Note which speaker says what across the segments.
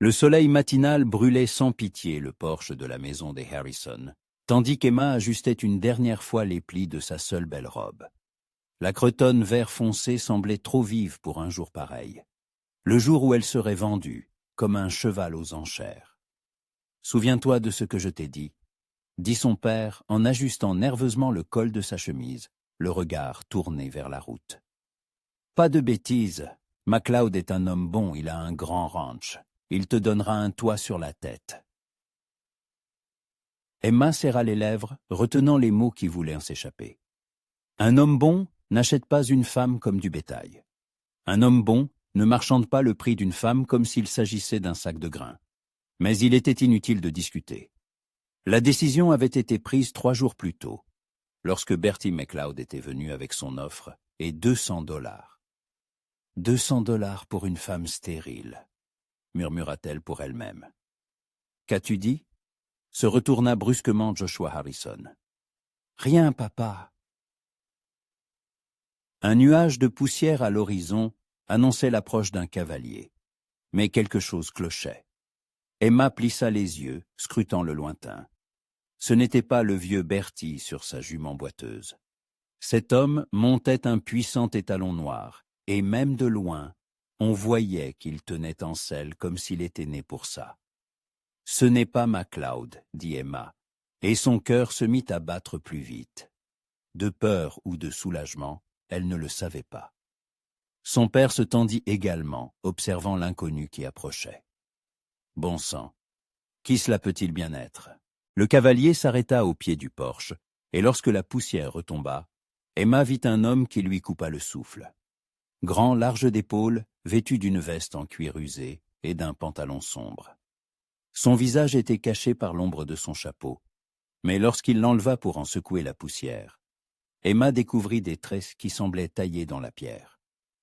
Speaker 1: Le soleil matinal brûlait sans pitié le porche de la maison des Harrison, tandis qu'Emma ajustait une dernière fois les plis de sa seule belle robe. La cretonne vert foncé semblait trop vive pour un jour pareil, le jour où elle serait vendue, comme un cheval aux enchères. « Souviens-toi de ce que je t'ai dit son père en ajustant nerveusement le col de sa chemise, le regard tourné vers la route. « Pas de bêtises, MacLeod est un homme bon, il a un grand ranch. Il te donnera un toit sur la tête. » Emma serra les lèvres, retenant les mots qui voulaient s'échapper. Un homme bon n'achète pas une femme comme du bétail. Un homme bon ne marchande pas le prix d'une femme comme s'il s'agissait d'un sac de grains. Mais il était inutile de discuter. La décision avait été prise 3 jours plus tôt, lorsque Bertie MacLeod était venu avec son offre et $200. « $200 pour une femme stérile, » murmura-t-elle pour elle-même. « Qu'as-tu dit ?» se retourna brusquement Joshua Harrison. « Rien, papa. » Un nuage de poussière à l'horizon annonçait l'approche d'un cavalier, mais quelque chose clochait. Emma plissa les yeux, scrutant le lointain. Ce n'était pas le vieux Bertie sur sa jument boiteuse. Cet homme montait un puissant étalon noir, et même de loin, on voyait qu'il tenait en selle comme s'il était né pour ça. « Ce n'est pas MacLeod, » dit Emma, et son cœur se mit à battre plus vite. De peur ou de soulagement, elle ne le savait pas. Son père se tendit également, observant l'inconnu qui approchait. Bon sang, qui cela peut-il bien être? Le cavalier s'arrêta au pied du porche, et lorsque la poussière retomba, Emma vit un homme qui lui coupa le souffle. Grand, large d'épaules, vêtu d'une veste en cuir usé et d'un pantalon sombre. Son visage était caché par l'ombre de son chapeau, mais lorsqu'il l'enleva pour en secouer la poussière, Emma découvrit des traits qui semblaient taillés dans la pierre.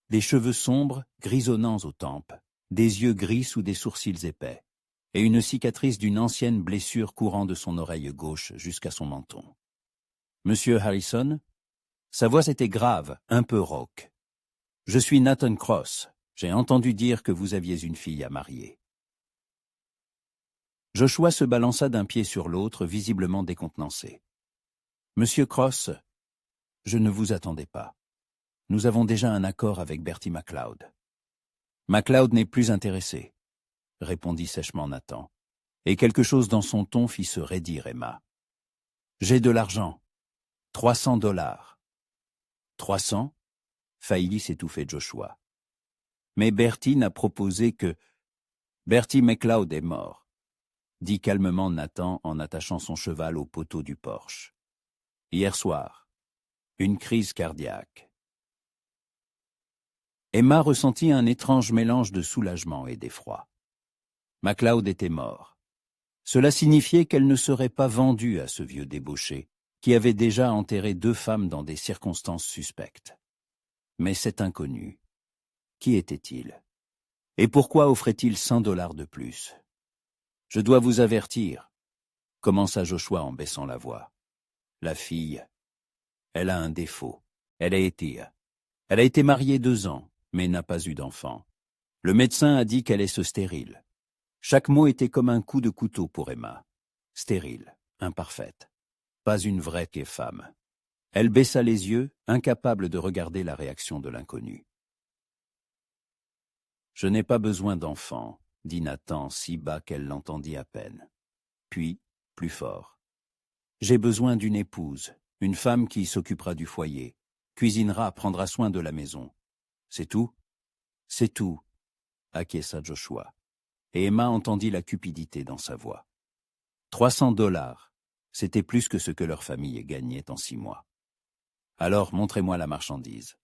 Speaker 1: Des cheveux sombres, grisonnants aux tempes, des yeux gris sous des sourcils épais, et une cicatrice d'une ancienne blessure courant de son oreille gauche jusqu'à son menton. « Monsieur Harrison ?» Sa voix était grave, un peu rauque. « Je suis Nathan Cross. J'ai entendu dire que vous aviez une fille à marier. » Joshua se balança d'un pied sur l'autre, visiblement décontenancé. « Monsieur Cross, je ne vous attendais pas. Nous avons déjà un accord avec Bertie MacLeod. »« MacLeod n'est plus intéressé, » répondit sèchement Nathan, et quelque chose dans son ton fit se raidir Emma. « J'ai de l'argent. $300. » 300 faillit s'étouffer Joshua. Mais Bertie n'a proposé que... Bertie MacLeod est mort, dit calmement Nathan en attachant son cheval au poteau du porche. Hier soir, une crise cardiaque. Emma ressentit un étrange mélange de soulagement et d'effroi. MacLeod était mort. Cela signifiait qu'elle ne serait pas vendue à ce vieux débauché, qui avait déjà enterré 2 femmes dans des circonstances suspectes. Mais cet inconnu, qui était-il? Et pourquoi offrait-il $100 de plus? « Je dois vous avertir, » commença Joshua en baissant la voix. « La fille, elle a un défaut. Elle a été mariée 2 ans, mais n'a pas eu d'enfant. Le médecin a dit qu'elle est stérile. » Chaque mot était comme un coup de couteau pour Emma. Stérile, imparfaite, pas une vraie femme. Elle baissa les yeux, incapable de regarder la réaction de l'inconnu. « Je n'ai pas besoin d'enfant, » dit Nathan si bas qu'elle l'entendit à peine. Puis, plus fort. « J'ai besoin d'une épouse, une femme qui s'occupera du foyer, cuisinera, prendra soin de la maison. C'est tout ?»« C'est tout, » acquiesça Joshua, et Emma entendit la cupidité dans sa voix. $300, c'était plus que ce que leur famille gagnait en 6 mois. « Alors montrez-moi la marchandise, »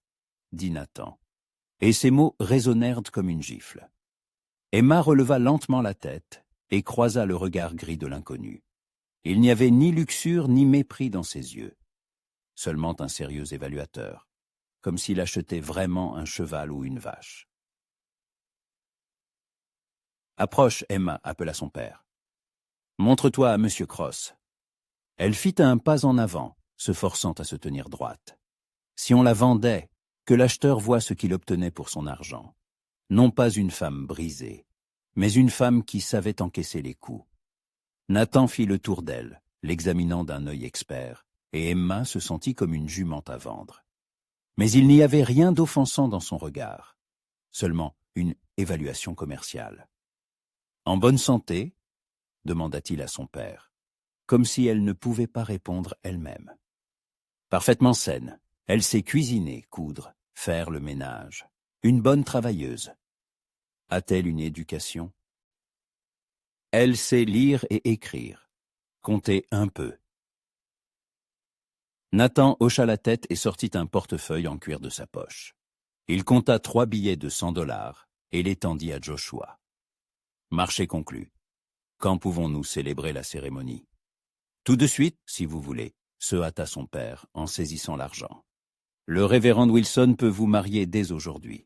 Speaker 1: dit Nathan, et ces mots résonnèrent comme une gifle. Emma releva lentement la tête et croisa le regard gris de l'inconnu. Il n'y avait ni luxure ni mépris dans ses yeux, seulement un sérieux évaluateur, comme s'il achetait vraiment un cheval ou une vache. « Approche, Emma, » appela son père. « Montre-toi à Monsieur Cross. » Elle fit un pas en avant, se forçant à se tenir droite. Si on la vendait, que l'acheteur voie ce qu'il obtenait pour son argent. Non pas une femme brisée, mais une femme qui savait encaisser les coups. Nathan fit le tour d'elle, l'examinant d'un œil expert, et Emma se sentit comme une jument à vendre. Mais il n'y avait rien d'offensant dans son regard, seulement une évaluation commerciale. « En bonne santé ?» demanda-t-il à son père, comme si elle ne pouvait pas répondre elle-même. « Parfaitement saine, elle sait cuisiner, coudre, faire le ménage. Une bonne travailleuse. A-t-elle une éducation ? Elle sait lire et écrire, compter un peu. » Nathan hocha la tête et sortit un portefeuille en cuir de sa poche. Il compta 3 billets de $100 et les tendit à Joshua. « Marché conclu. Quand pouvons-nous célébrer la cérémonie ? » « Tout de suite, si vous voulez, » se hâta son père en saisissant l'argent. « Le révérend Wilson peut vous marier dès aujourd'hui. »«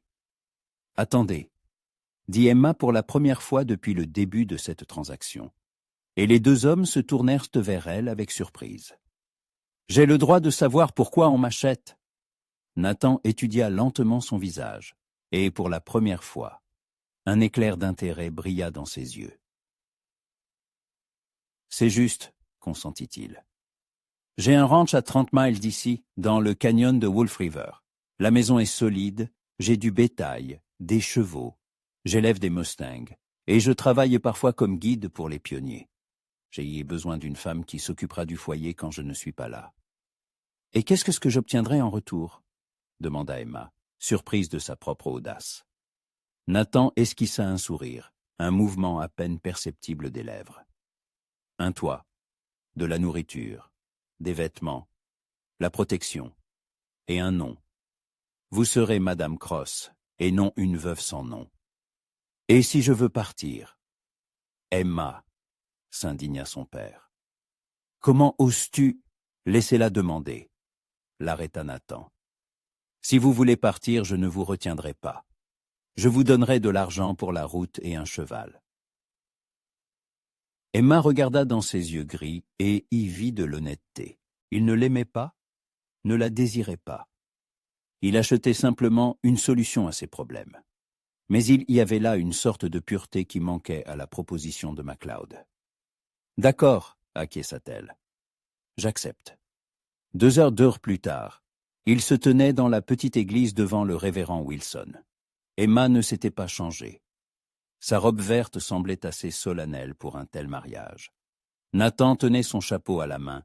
Speaker 1: Attendez, » dit Emma pour la première fois depuis le début de cette transaction. Et les 2 hommes se tournèrent vers elle avec surprise. « J'ai le droit de savoir pourquoi on m'achète. » Nathan étudia lentement son visage, et pour la première fois, un éclair d'intérêt brilla dans ses yeux. « C'est juste, » consentit-il. « J'ai un ranch à 30 miles d'ici, dans le canyon de Wolf River. La maison est solide, j'ai du bétail, des chevaux, j'élève des Mustangs, et je travaille parfois comme guide pour les pionniers. J'ai besoin d'une femme qui s'occupera du foyer quand je ne suis pas là. »« Et qu'est-ce que j'obtiendrai en retour ?» demanda Emma, surprise de sa propre audace. Nathan esquissa un sourire, un mouvement à peine perceptible des lèvres. « Un toit, de la nourriture, des vêtements, la protection, et un nom. Vous serez Madame Cross, et non une veuve sans nom. Et si je veux partir ?»« Emma, » s'indigna son père. « Comment oses-tu ? » ?»« Laissez-la demander, » l'arrêta Nathan. « Si vous voulez partir, je ne vous retiendrai pas. Je vous donnerai de l'argent pour la route et un cheval. » Emma regarda dans ses yeux gris et y vit de l'honnêteté. Il ne l'aimait pas, ne la désirait pas. Il achetait simplement une solution à ses problèmes. Mais il y avait là une sorte de pureté qui manquait à la proposition de MacLeod. « D'accord, » acquiesça-t-elle. « J'accepte. » 2 heures plus tard, il se tenait dans la petite église devant le révérend Wilson. Emma ne s'était pas changée. Sa robe verte semblait assez solennelle pour un tel mariage. Nathan tenait son chapeau à la main,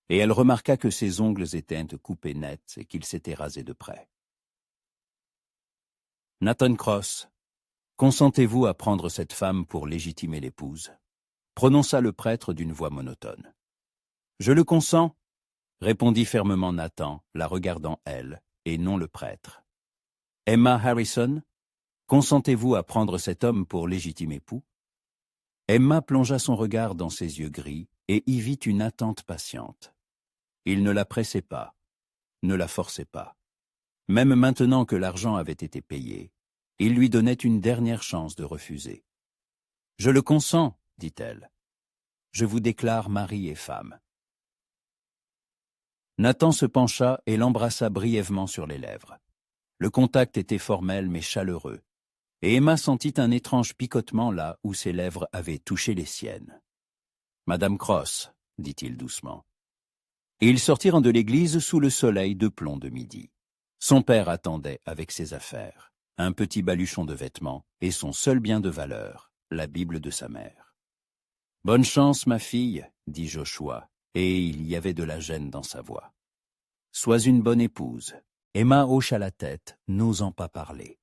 Speaker 1: et elle remarqua que ses ongles étaient coupés nets et qu'il s'était rasé de près. « Nathan Cross, consentez-vous à prendre cette femme pour légitimer l'épouse ?» prononça le prêtre d'une voix monotone. « Je le consens », répondit fermement Nathan, la regardant elle, et non le prêtre. « Emma Harrison, consentez-vous à prendre cet homme pour légitime époux ?» Emma plongea son regard dans ses yeux gris et y vit une attente patiente. Il ne la pressait pas, ne la forçait pas. Même maintenant que l'argent avait été payé, il lui donnait une dernière chance de refuser. « Je le consens, » dit-elle. « Je vous déclare mari et femme. » Nathan se pencha et l'embrassa brièvement sur les lèvres. Le contact était formel mais chaleureux, et Emma sentit un étrange picotement là où ses lèvres avaient touché les siennes. « Madame Cross, » dit-il doucement. Et ils sortirent de l'église sous le soleil de plomb de midi. Son père attendait avec ses affaires, un petit baluchon de vêtements et son seul bien de valeur, la Bible de sa mère. « Bonne chance, ma fille, » dit Joshua, et il y avait de la gêne dans sa voix. « Sois une bonne épouse. » Emma hocha la tête, n'osant pas parler.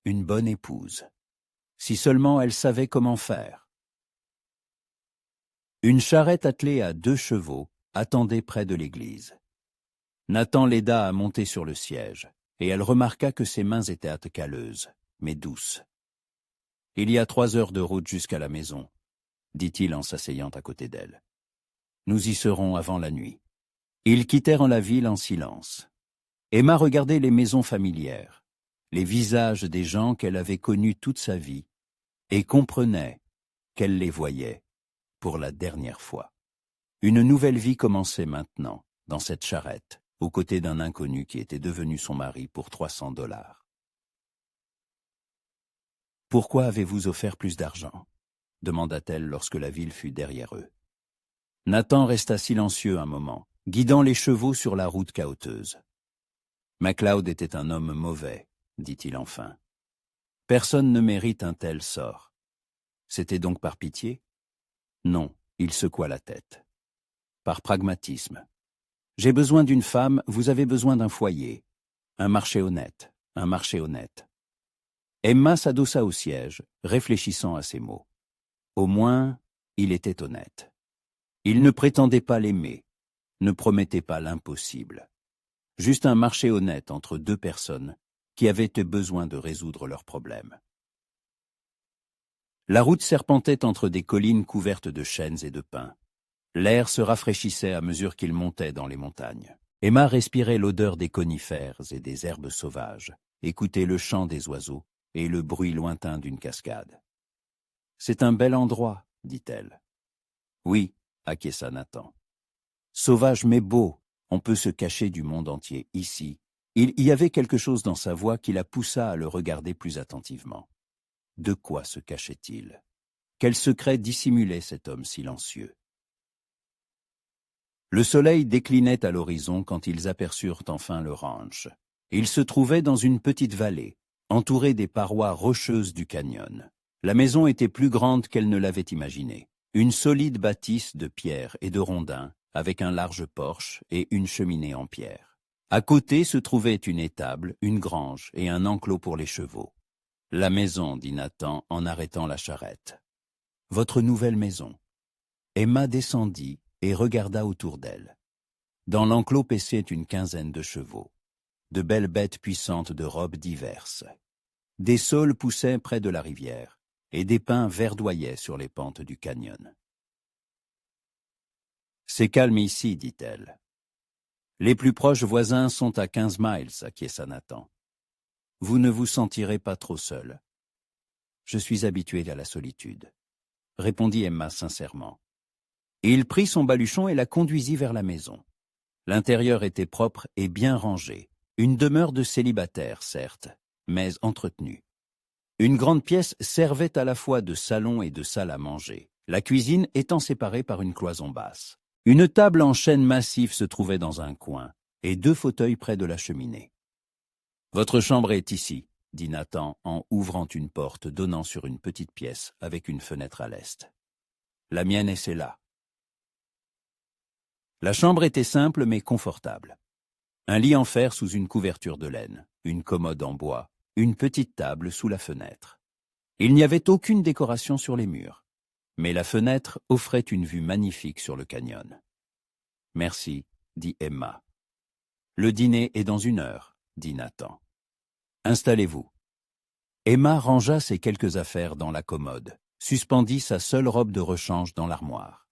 Speaker 1: Une bonne épouse. Si seulement elle savait comment faire. Une charrette attelée à 2 chevaux attendait près de l'église. Nathan l'aida à monter sur le siège, et elle remarqua que ses mains étaient calleuses, mais douces. « Il y a 3 heures de route jusqu'à la maison, » dit-il en s'asseyant à côté d'elle. « Nous y serons avant la nuit. » Ils quittèrent la ville en silence. Emma regardait les maisons familières, les visages des gens qu'elle avait connus toute sa vie, et comprenait qu'elle les voyait pour la dernière fois. Une nouvelle vie commençait maintenant, dans cette charrette, aux côtés d'un inconnu qui était devenu son mari pour $300. Pourquoi avez-vous offert plus d'argent? Demanda-t-elle lorsque la ville fut derrière eux. Nathan resta silencieux un moment, guidant les chevaux sur la route cahoteuse. MacLeod était un homme mauvais, dit-il enfin. Personne ne mérite un tel sort. C'était donc par pitié? Non, il secoua la tête. Par pragmatisme. J'ai besoin d'une femme, vous avez besoin d'un foyer. Un marché honnête, un marché honnête. Emma s'adossa au siège, réfléchissant à ces mots. Au moins, il était honnête. Il ne prétendait pas l'aimer, ne promettait pas l'impossible. Juste un marché honnête entre deux personnes qui avaient besoin de résoudre leurs problèmes. La route serpentait entre des collines couvertes de chênes et de pins. L'air se rafraîchissait à mesure qu'il montait dans les montagnes. Emma respirait l'odeur des conifères et des herbes sauvages, écoutait le chant des oiseaux et le bruit lointain d'une cascade. « C'est un bel endroit, dit-elle. »« Oui, acquiesça Nathan. »« Sauvage mais beau, on peut se cacher du monde entier ici. » Il y avait quelque chose dans sa voix qui la poussa à le regarder plus attentivement. De quoi se cachait-il? Quel secret dissimulait cet homme silencieux? Le soleil déclinait à l'horizon quand ils aperçurent enfin le ranch. Il se trouvait dans une petite vallée, entourée des parois rocheuses du canyon. La maison était plus grande qu'elle ne l'avait imaginé. Une solide bâtisse de pierre et de rondins, avec un large porche et une cheminée en pierre. À côté se trouvaient une étable, une grange et un enclos pour les chevaux. « La maison, dit Nathan en arrêtant la charrette. Votre nouvelle maison. » Emma descendit et regarda autour d'elle. Dans l'enclos paissaient une quinzaine de chevaux, de belles bêtes puissantes de robes diverses. Des saules poussaient près de la rivière, et des pins verdoyaient sur les pentes du canyon. « C'est calme ici, dit-elle. Les plus proches voisins sont à 15 miles, acquiesça Nathan. Vous ne vous sentirez pas trop seul. Je suis habitué à la solitude, répondit Emma sincèrement. Il prit son baluchon et la conduisit vers la maison. L'intérieur était propre et bien rangé, une demeure de célibataire, certes, mais entretenue. Une grande pièce servait à la fois de salon et de salle à manger, la cuisine étant séparée par une cloison basse. Une table en chêne massif se trouvait dans un coin, et 2 fauteuils près de la cheminée. « Votre chambre est ici, » dit Nathan en ouvrant une porte donnant sur une petite pièce avec une fenêtre à l'est. « La mienne est celle-là. » La chambre était simple mais confortable. Un lit en fer sous une couverture de laine, une commode en bois, une petite table sous la fenêtre. Il n'y avait aucune décoration sur les murs, mais la fenêtre offrait une vue magnifique sur le canyon. « Merci, » dit Emma. « Le dîner est dans 1 heure, » dit Nathan. « Installez-vous. » Emma rangea ses quelques affaires dans la commode, suspendit sa seule robe de rechange dans l'armoire.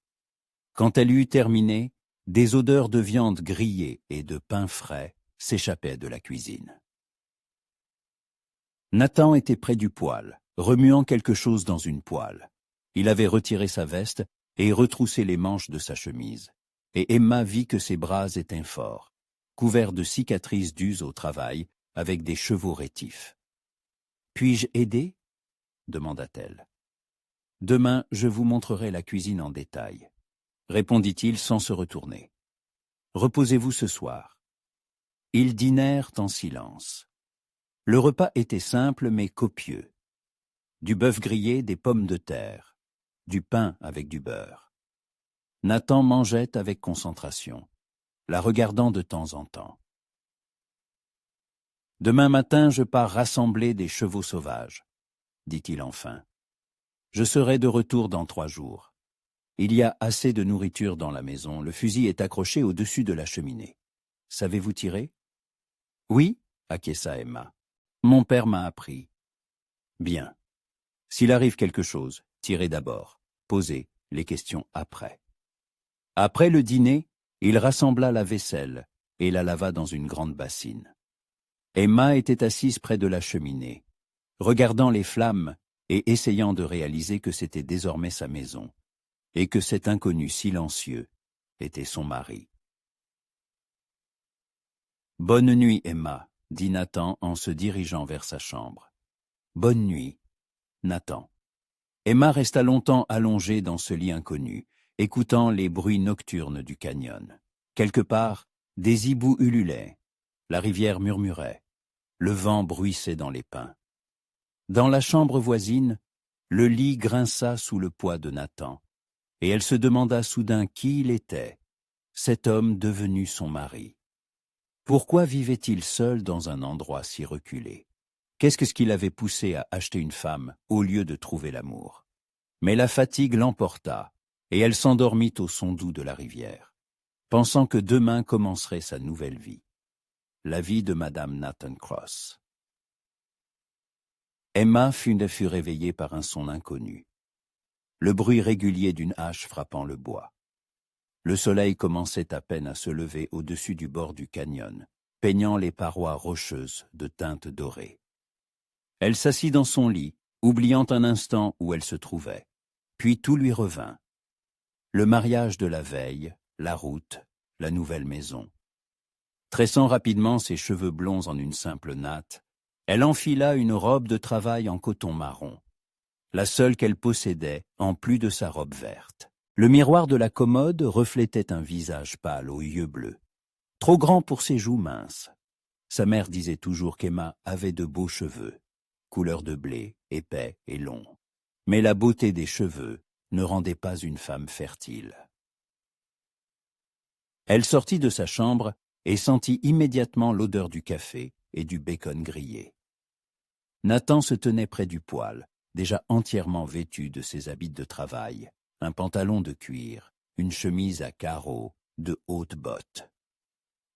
Speaker 1: Quand elle eut terminé, des odeurs de viande grillée et de pain frais s'échappaient de la cuisine. Nathan était près du poêle, remuant quelque chose dans une poêle. Il avait retiré sa veste et retroussé les manches de sa chemise, et Emma vit que ses bras étaient forts, couverts de cicatrices dues au travail, avec des chevaux rétifs. « Puis-je aider ?» demanda-t-elle. « Demain, je vous montrerai la cuisine en détail. » répondit-il sans se retourner. « Reposez-vous ce soir. » Ils dînèrent en silence. Le repas était simple mais copieux. Du bœuf grillé, des pommes de terre, du pain avec du beurre. Nathan mangeait avec concentration, la regardant de temps en temps. « Demain matin, je pars rassembler des chevaux sauvages, » dit-il enfin. « Je serai de retour dans 3 jours. Il y a assez de nourriture dans la maison, le fusil est accroché au-dessus de la cheminée. Savez-vous tirer? »« Oui, » acquiesça Emma. « Mon père m'a appris. »« Bien. S'il arrive quelque chose, tirez d'abord, posez les questions après. » Après le dîner, il rassembla la vaisselle et la lava dans une grande bassine. Emma était assise près de la cheminée, regardant les flammes et essayant de réaliser que c'était désormais sa maison, et que cet inconnu silencieux était son mari. « Bonne nuit, Emma, » dit Nathan en se dirigeant vers sa chambre. « Bonne nuit. Nathan. Emma resta longtemps allongée dans ce lit inconnu, écoutant les bruits nocturnes du canyon. Quelque part, des hiboux ululaient, la rivière murmurait, le vent bruissait dans les pins. Dans la chambre voisine, le lit grinça sous le poids de Nathan, et elle se demanda soudain qui il était, cet homme devenu son mari. Pourquoi vivait-il seul dans un endroit si reculé? Qu'est-ce qui l'avait poussé à acheter une femme au lieu de trouver l'amour? Mais la fatigue l'emporta, et elle s'endormit au son doux de la rivière, pensant que demain commencerait sa nouvelle vie, la vie de Madame Nathan Cross. Emma fut réveillée par un son inconnu, le bruit régulier d'une hache frappant le bois. Le soleil commençait à peine à se lever au-dessus du bord du canyon, peignant les parois rocheuses de teintes dorées. Elle s'assit dans son lit, oubliant un instant où elle se trouvait. Puis tout lui revint. Le mariage de la veille, la route, la nouvelle maison. Tressant rapidement ses cheveux blonds en une simple natte, elle enfila une robe de travail en coton marron, la seule qu'elle possédait en plus de sa robe verte. Le miroir de la commode reflétait un visage pâle aux yeux bleus, trop grand pour ses joues minces. Sa mère disait toujours qu'Emma avait de beaux cheveux, couleur de blé, épais et longs. Mais la beauté des cheveux ne rendait pas une femme fertile. Elle sortit de sa chambre et sentit immédiatement l'odeur du café et du bacon grillé. Nathan se tenait près du poêle, déjà entièrement vêtu de ses habits de travail, un pantalon de cuir, une chemise à carreaux, de hautes bottes.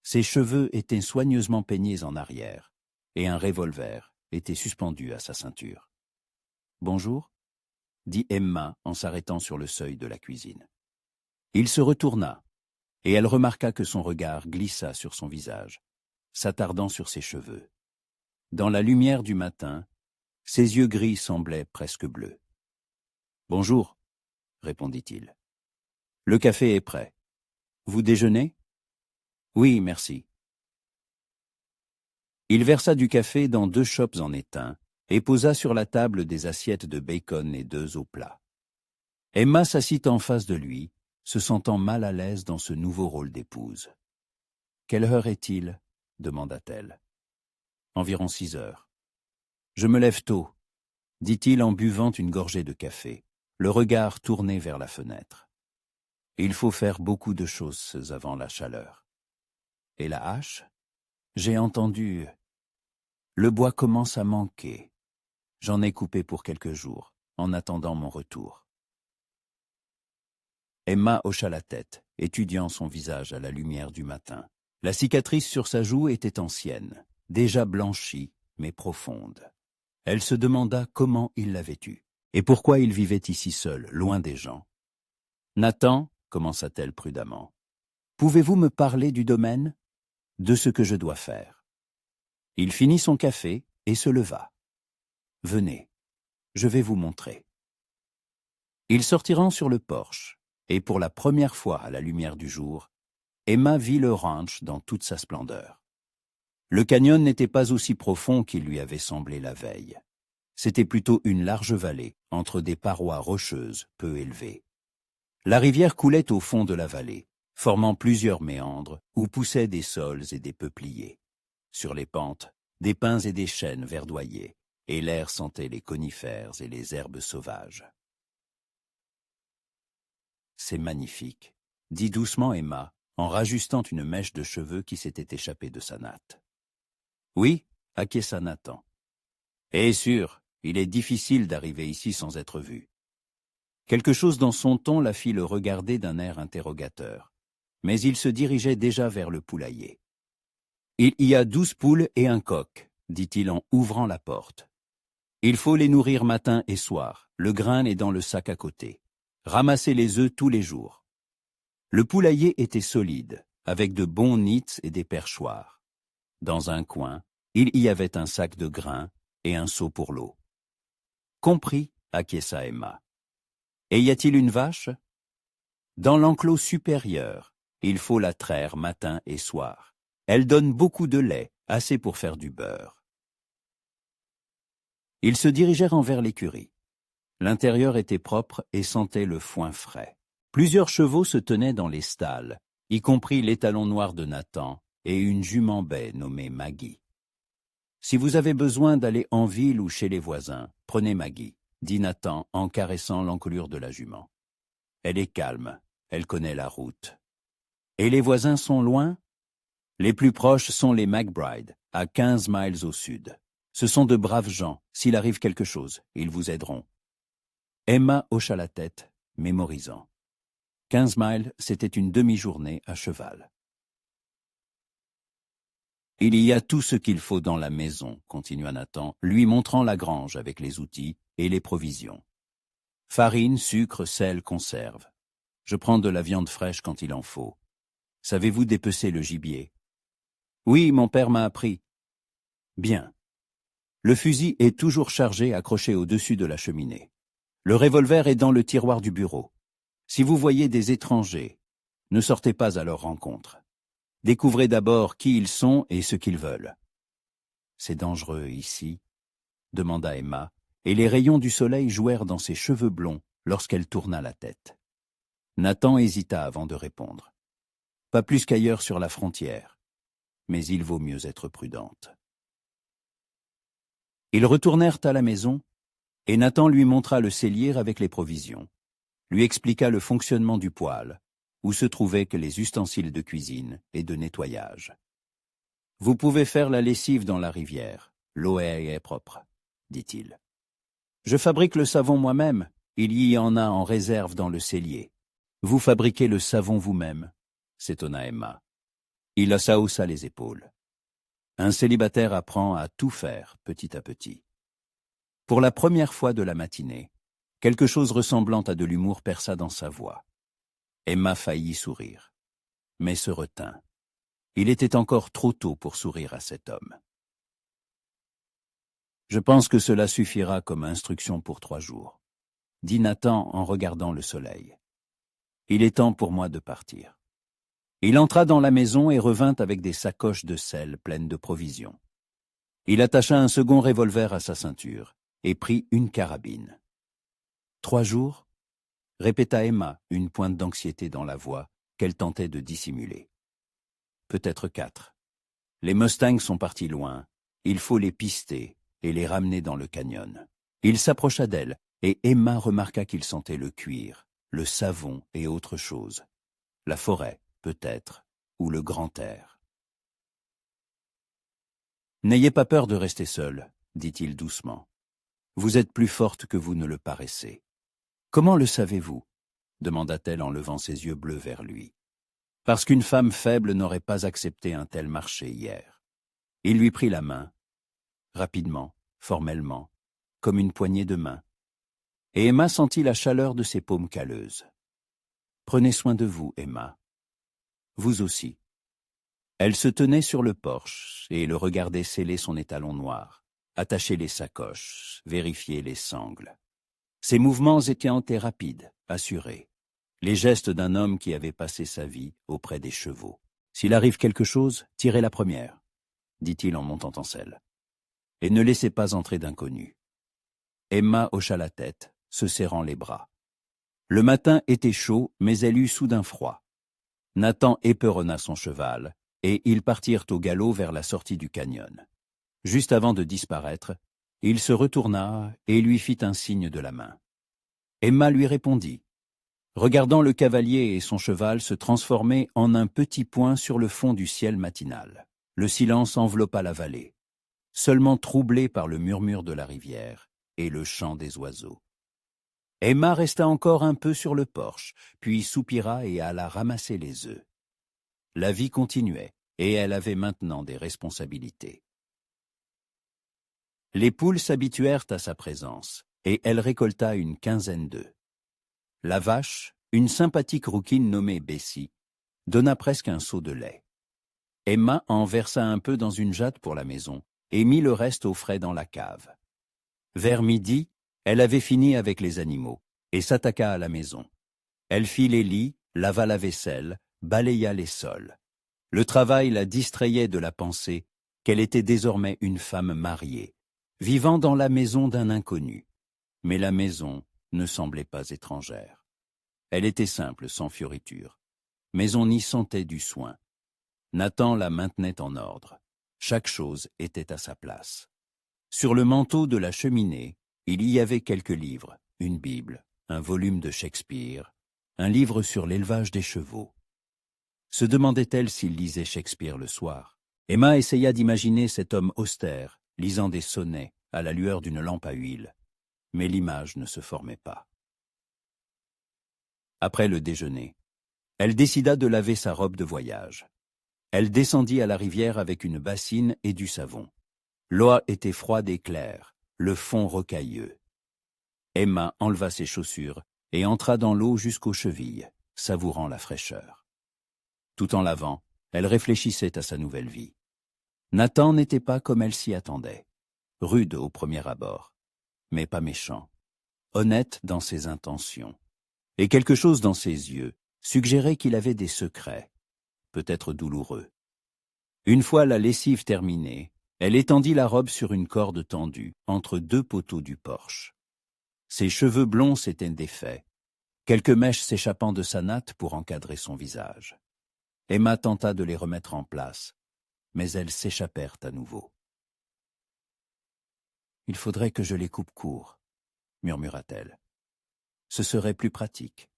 Speaker 1: Ses cheveux étaient soigneusement peignés en arrière, et un revolver était suspendu à sa ceinture. « Bonjour » dit Emma en s'arrêtant sur le seuil de la cuisine. Il se retourna, et elle remarqua que son regard glissa sur son visage, s'attardant sur ses cheveux. Dans la lumière du matin, ses yeux gris semblaient presque bleus. « Bonjour » répondit-il. « Le café est prêt. Vous déjeunez ?»« Oui, merci. » Il versa du café dans 2 chopes en étain et posa sur la table des assiettes de bacon et d'œufs au plat. Emma s'assit en face de lui, se sentant mal à l'aise dans ce nouveau rôle d'épouse. « Quelle heure est-il » demanda-t-elle. « Environ 6 heures. »« Je me lève tôt » dit-il en buvant une gorgée de café, le regard tourné vers la fenêtre. « Il faut faire beaucoup de choses avant la chaleur. »« Et la hache ?»« J'ai entendu. Le bois commence à manquer. J'en ai coupé pour quelques jours, en attendant mon retour. » Emma hocha la tête, étudiant son visage à la lumière du matin. La cicatrice sur sa joue était ancienne, déjà blanchie, mais profonde. Elle se demanda comment il l'avait eue, et pourquoi il vivait ici seul, loin des gens. « Nathan, » commença-t-elle prudemment, « pouvez-vous me parler du domaine, de ce que je dois faire ?» Il finit son café et se leva. « Venez, je vais vous montrer. » Ils sortirent sur le porche, et pour la première fois à la lumière du jour, Emma vit le ranch dans toute sa splendeur. Le canyon n'était pas aussi profond qu'il lui avait semblé la veille. C'était plutôt une large vallée, entre des parois rocheuses peu élevées. La rivière coulait au fond de la vallée, formant plusieurs méandres où poussaient des saules et des peupliers. Sur les pentes, des pins et des chênes verdoyaient, et l'air sentait les conifères et les herbes sauvages. « C'est magnifique », dit doucement Emma, en rajustant une mèche de cheveux qui s'était échappée de sa natte. « Oui » acquiesça Nathan. « Et sûr, il est difficile d'arriver ici sans être vu. » Quelque chose dans son ton la fit le regarder d'un air interrogateur, mais il se dirigeait déjà vers le poulailler. « Il y a 12 poules et un coq, » dit-il en ouvrant la porte. « Il faut les nourrir matin et soir, le grain est dans le sac à côté. Ramassez les œufs tous les jours. » Le poulailler était solide, avec de bons nids et des perchoirs. Dans un coin, il y avait un sac de grains et un seau pour l'eau. « Compris, » acquiesça Emma. « Et y a-t-il une vache ? » Dans l'enclos supérieur, il faut la traire matin et soir. Elle donne beaucoup de lait, assez pour faire du beurre. Ils se dirigèrent envers l'écurie. L'intérieur était propre et sentait le foin frais. Plusieurs chevaux se tenaient dans les stalles, y compris l'étalon noir de Nathan et une jument baie nommée Maggie. « Si vous avez besoin d'aller en ville ou chez les voisins, prenez Maggie, » dit Nathan en caressant l'encolure de la jument. « Elle est calme, elle connaît la route. »« Et les voisins sont loin ?»« Les plus proches sont les McBride, à 15 miles au sud. Ce sont de braves gens, s'il arrive quelque chose, ils vous aideront. » Emma hocha la tête, mémorisant. 15 miles, c'était une demi-journée à cheval. « Il y a tout ce qu'il faut dans la maison, » continua Nathan, lui montrant la grange avec les outils et les provisions. « Farine, sucre, sel, conserve. Je prends de la viande fraîche quand il en faut. Savez-vous dépecer le gibier? »« Oui, mon père m'a appris. »« Bien. Le fusil est toujours chargé, accroché au-dessus de la cheminée. Le revolver est dans le tiroir du bureau. Si vous voyez des étrangers, ne sortez pas à leur rencontre. Découvrez d'abord qui ils sont et ce qu'ils veulent. »« C'est dangereux ici ?» demanda Emma, et les rayons du soleil jouèrent dans ses cheveux blonds lorsqu'elle tourna la tête. Nathan hésita avant de répondre. « Pas plus qu'ailleurs sur la frontière, mais il vaut mieux être prudente. » Ils retournèrent à la maison, et Nathan lui montra le cellier avec les provisions, lui expliqua le fonctionnement du poêle, où se trouvaient que les ustensiles de cuisine et de nettoyage. « Vous pouvez faire la lessive dans la rivière, l'eau est propre, » dit-il. « Je fabrique le savon moi-même, il y en a en réserve dans le cellier. Vous fabriquez le savon vous-même, » s'étonna Emma. Il haussa les épaules. Un célibataire apprend à tout faire petit à petit. Pour la première fois de la matinée, quelque chose ressemblant à de l'humour perça dans sa voix. Emma faillit sourire, mais se retint. Il était encore trop tôt pour sourire à cet homme. « Je pense que cela suffira comme instruction pour 3 jours, » dit Nathan en regardant le soleil. « Il est temps pour moi de partir. » Il entra dans la maison et revint avec des sacoches de sel pleines de provisions. Il attacha un second revolver à sa ceinture et prit une carabine. « 3 jours ?» répéta Emma, une pointe d'anxiété dans la voix qu'elle tentait de dissimuler. « Peut-être 4. Les Mustangs sont partis loin, il faut les pister et les ramener dans le canyon. » Il s'approcha d'elle, et Emma remarqua qu'il sentait le cuir, le savon et autre chose. La forêt, peut-être, ou le grand air. « N'ayez pas peur de rester seule, » dit-il doucement. « Vous êtes plus forte que vous ne le paraissez. »« Comment le savez-vous » demanda-t-elle en levant ses yeux bleus vers lui. « Parce qu'une femme faible n'aurait pas accepté un tel marché hier. » Il lui prit la main, rapidement, formellement, comme une poignée de main. Et Emma sentit la chaleur de ses paumes calleuses. « Prenez soin de vous, Emma. Vous aussi. » Elle se tenait sur le porche et le regardait sceller son étalon noir, attacher les sacoches, vérifier les sangles. Ses mouvements étaient rapides, assurés. Les gestes d'un homme qui avait passé sa vie auprès des chevaux. « S'il arrive quelque chose, tirez la première, » dit-il en montant en selle. « Et ne laissez pas entrer d'inconnus. » Emma hocha la tête, se serrant les bras. Le matin était chaud, mais elle eut soudain froid. Nathan éperonna son cheval, et ils partirent au galop vers la sortie du canyon. Juste avant de disparaître, il se retourna et lui fit un signe de la main. Emma lui répondit, regardant le cavalier et son cheval se transformer en un petit point sur le fond du ciel matinal. Le silence enveloppa la vallée, seulement troublé par le murmure de la rivière et le chant des oiseaux. Emma resta encore un peu sur le porche, puis soupira et alla ramasser les œufs. La vie continuait, et elle avait maintenant des responsabilités. Les poules s'habituèrent à sa présence, et elle récolta une 15aine d'œufs. La vache, une sympathique rouquine nommée Bessie, donna presque un seau de lait. Emma en versa un peu dans une jatte pour la maison, et mit le reste au frais dans la cave. Vers midi, elle avait fini avec les animaux, et s'attaqua à la maison. Elle fit les lits, lava la vaisselle, balaya les sols. Le travail la distrayait de la pensée qu'elle était désormais une femme mariée, vivant dans la maison d'un inconnu. Mais la maison ne semblait pas étrangère. Elle était simple, sans fioritures. Mais on y sentait du soin. Nathan la maintenait en ordre. Chaque chose était à sa place. Sur le manteau de la cheminée, il y avait quelques livres, une Bible, un volume de Shakespeare, un livre sur l'élevage des chevaux. Se demandait-elle s'il lisait Shakespeare le soir? Emma essaya d'imaginer cet homme austère, lisant des sonnets à la lueur d'une lampe à huile, mais l'image ne se formait pas. Après le déjeuner, elle décida de laver sa robe de voyage. Elle descendit à la rivière avec une bassine et du savon. L'eau était froide et claire, le fond rocailleux. Emma enleva ses chaussures et entra dans l'eau jusqu'aux chevilles, savourant la fraîcheur. Tout en lavant, elle réfléchissait à sa nouvelle vie. Nathan n'était pas comme elle s'y attendait. Rude au premier abord, mais pas méchant. Honnête dans ses intentions. Et quelque chose dans ses yeux suggérait qu'il avait des secrets, peut-être douloureux. Une fois la lessive terminée, elle étendit la robe sur une corde tendue, entre deux poteaux du porche. Ses cheveux blonds s'étaient défaits, quelques mèches s'échappant de sa natte pour encadrer son visage. Emma tenta de les remettre en place, mais elles s'échappèrent à nouveau. « Il faudrait que je les coupe court, » murmura-t-elle. Ce serait plus pratique.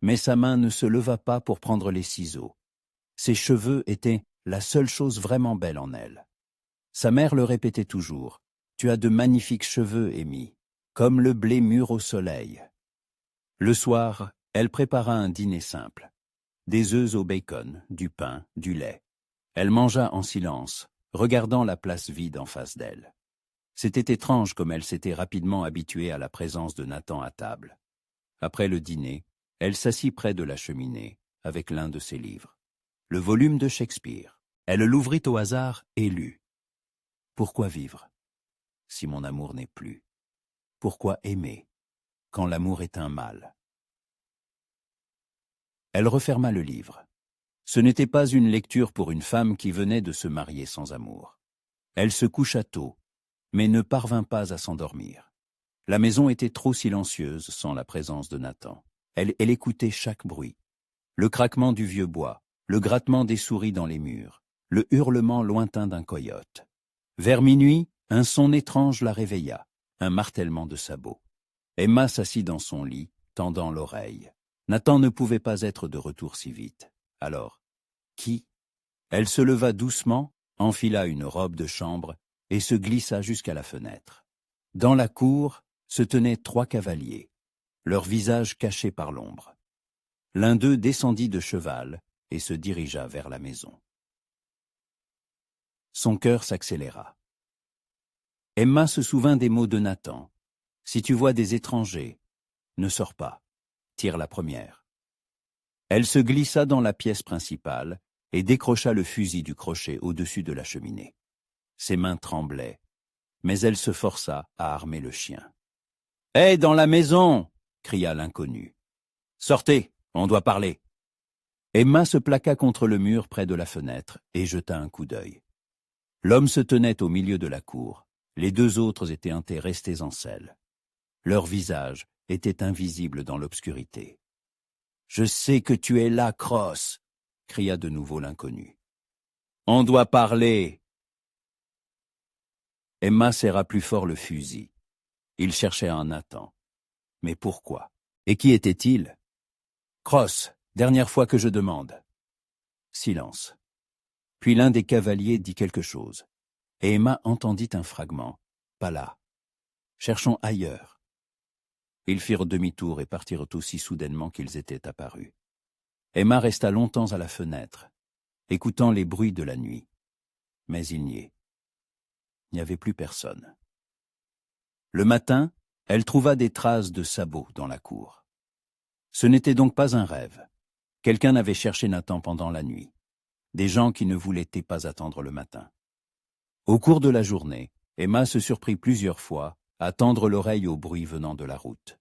Speaker 1: Mais sa main ne se leva pas pour prendre les ciseaux. Ses cheveux étaient la seule chose vraiment belle en elle. Sa mère le répétait toujours. « Tu as de magnifiques cheveux, Amy, comme le blé mûr au soleil. » Le soir, elle prépara un dîner simple. Des œufs au bacon, du pain, du lait. Elle mangea en silence, regardant la place vide en face d'elle. C'était étrange comme elle s'était rapidement habituée à la présence de Nathan à table. Après le dîner, elle s'assit près de la cheminée, avec l'un de ses livres. Le volume de Shakespeare. Elle l'ouvrit au hasard et lut. « Pourquoi vivre, si mon amour n'est plus? Pourquoi aimer, quand l'amour est un mal ?» Elle referma le livre. Ce n'était pas une lecture pour une femme qui venait de se marier sans amour. Elle se coucha tôt, mais ne parvint pas à s'endormir. La maison était trop silencieuse sans la présence de Nathan. Elle écoutait chaque bruit. Le craquement du vieux bois, le grattement des souris dans les murs, le hurlement lointain d'un coyote. Vers minuit, un son étrange la réveilla, un martèlement de sabots. Emma s'assit dans son lit, tendant l'oreille. Nathan ne pouvait pas être de retour si vite. Alors, qui? Elle se leva doucement, enfila une robe de chambre et se glissa jusqu'à la fenêtre. Dans la cour se tenaient 3 cavaliers, leurs visages cachés par l'ombre. L'un d'eux descendit de cheval et se dirigea vers la maison. Son cœur s'accéléra. Emma se souvint des mots de Nathan. « Si tu vois des étrangers, ne sors pas, tire la première. » Elle se glissa dans la pièce principale et décrocha le fusil du crochet au-dessus de la cheminée. Ses mains tremblaient, mais elle se força à armer le chien. « Hé, dans la maison !» cria l'inconnu. « Sortez, on doit parler. » Emma se plaqua contre le mur près de la fenêtre et jeta un coup d'œil. L'homme se tenait au milieu de la cour. Les 2 autres étaient restés en selle. Leurs visages étaient invisibles dans l'obscurité. « Je sais que tu es là, Cross !» cria de nouveau l'inconnu. « On doit parler !» Emma serra plus fort le fusil. Il cherchait un Nathan. Mais pourquoi? Et qui était-il? « Cross, dernière fois que je demande. » Silence. Puis l'un des cavaliers dit quelque chose. Et Emma entendit un fragment. « Pas là. Cherchons ailleurs. » Ils firent demi-tour et partirent aussi soudainement qu'ils étaient apparus. Emma resta longtemps à la fenêtre, écoutant les bruits de la nuit. Mais il n'y avait plus personne. Le matin, elle trouva des traces de sabots dans la cour. Ce n'était donc pas un rêve. Quelqu'un avait cherché Nathan pendant la nuit. Des gens qui ne voulaient pas attendre le matin. Au cours de la journée, Emma se surprit plusieurs fois à tendre l'oreille au bruit venant de la route.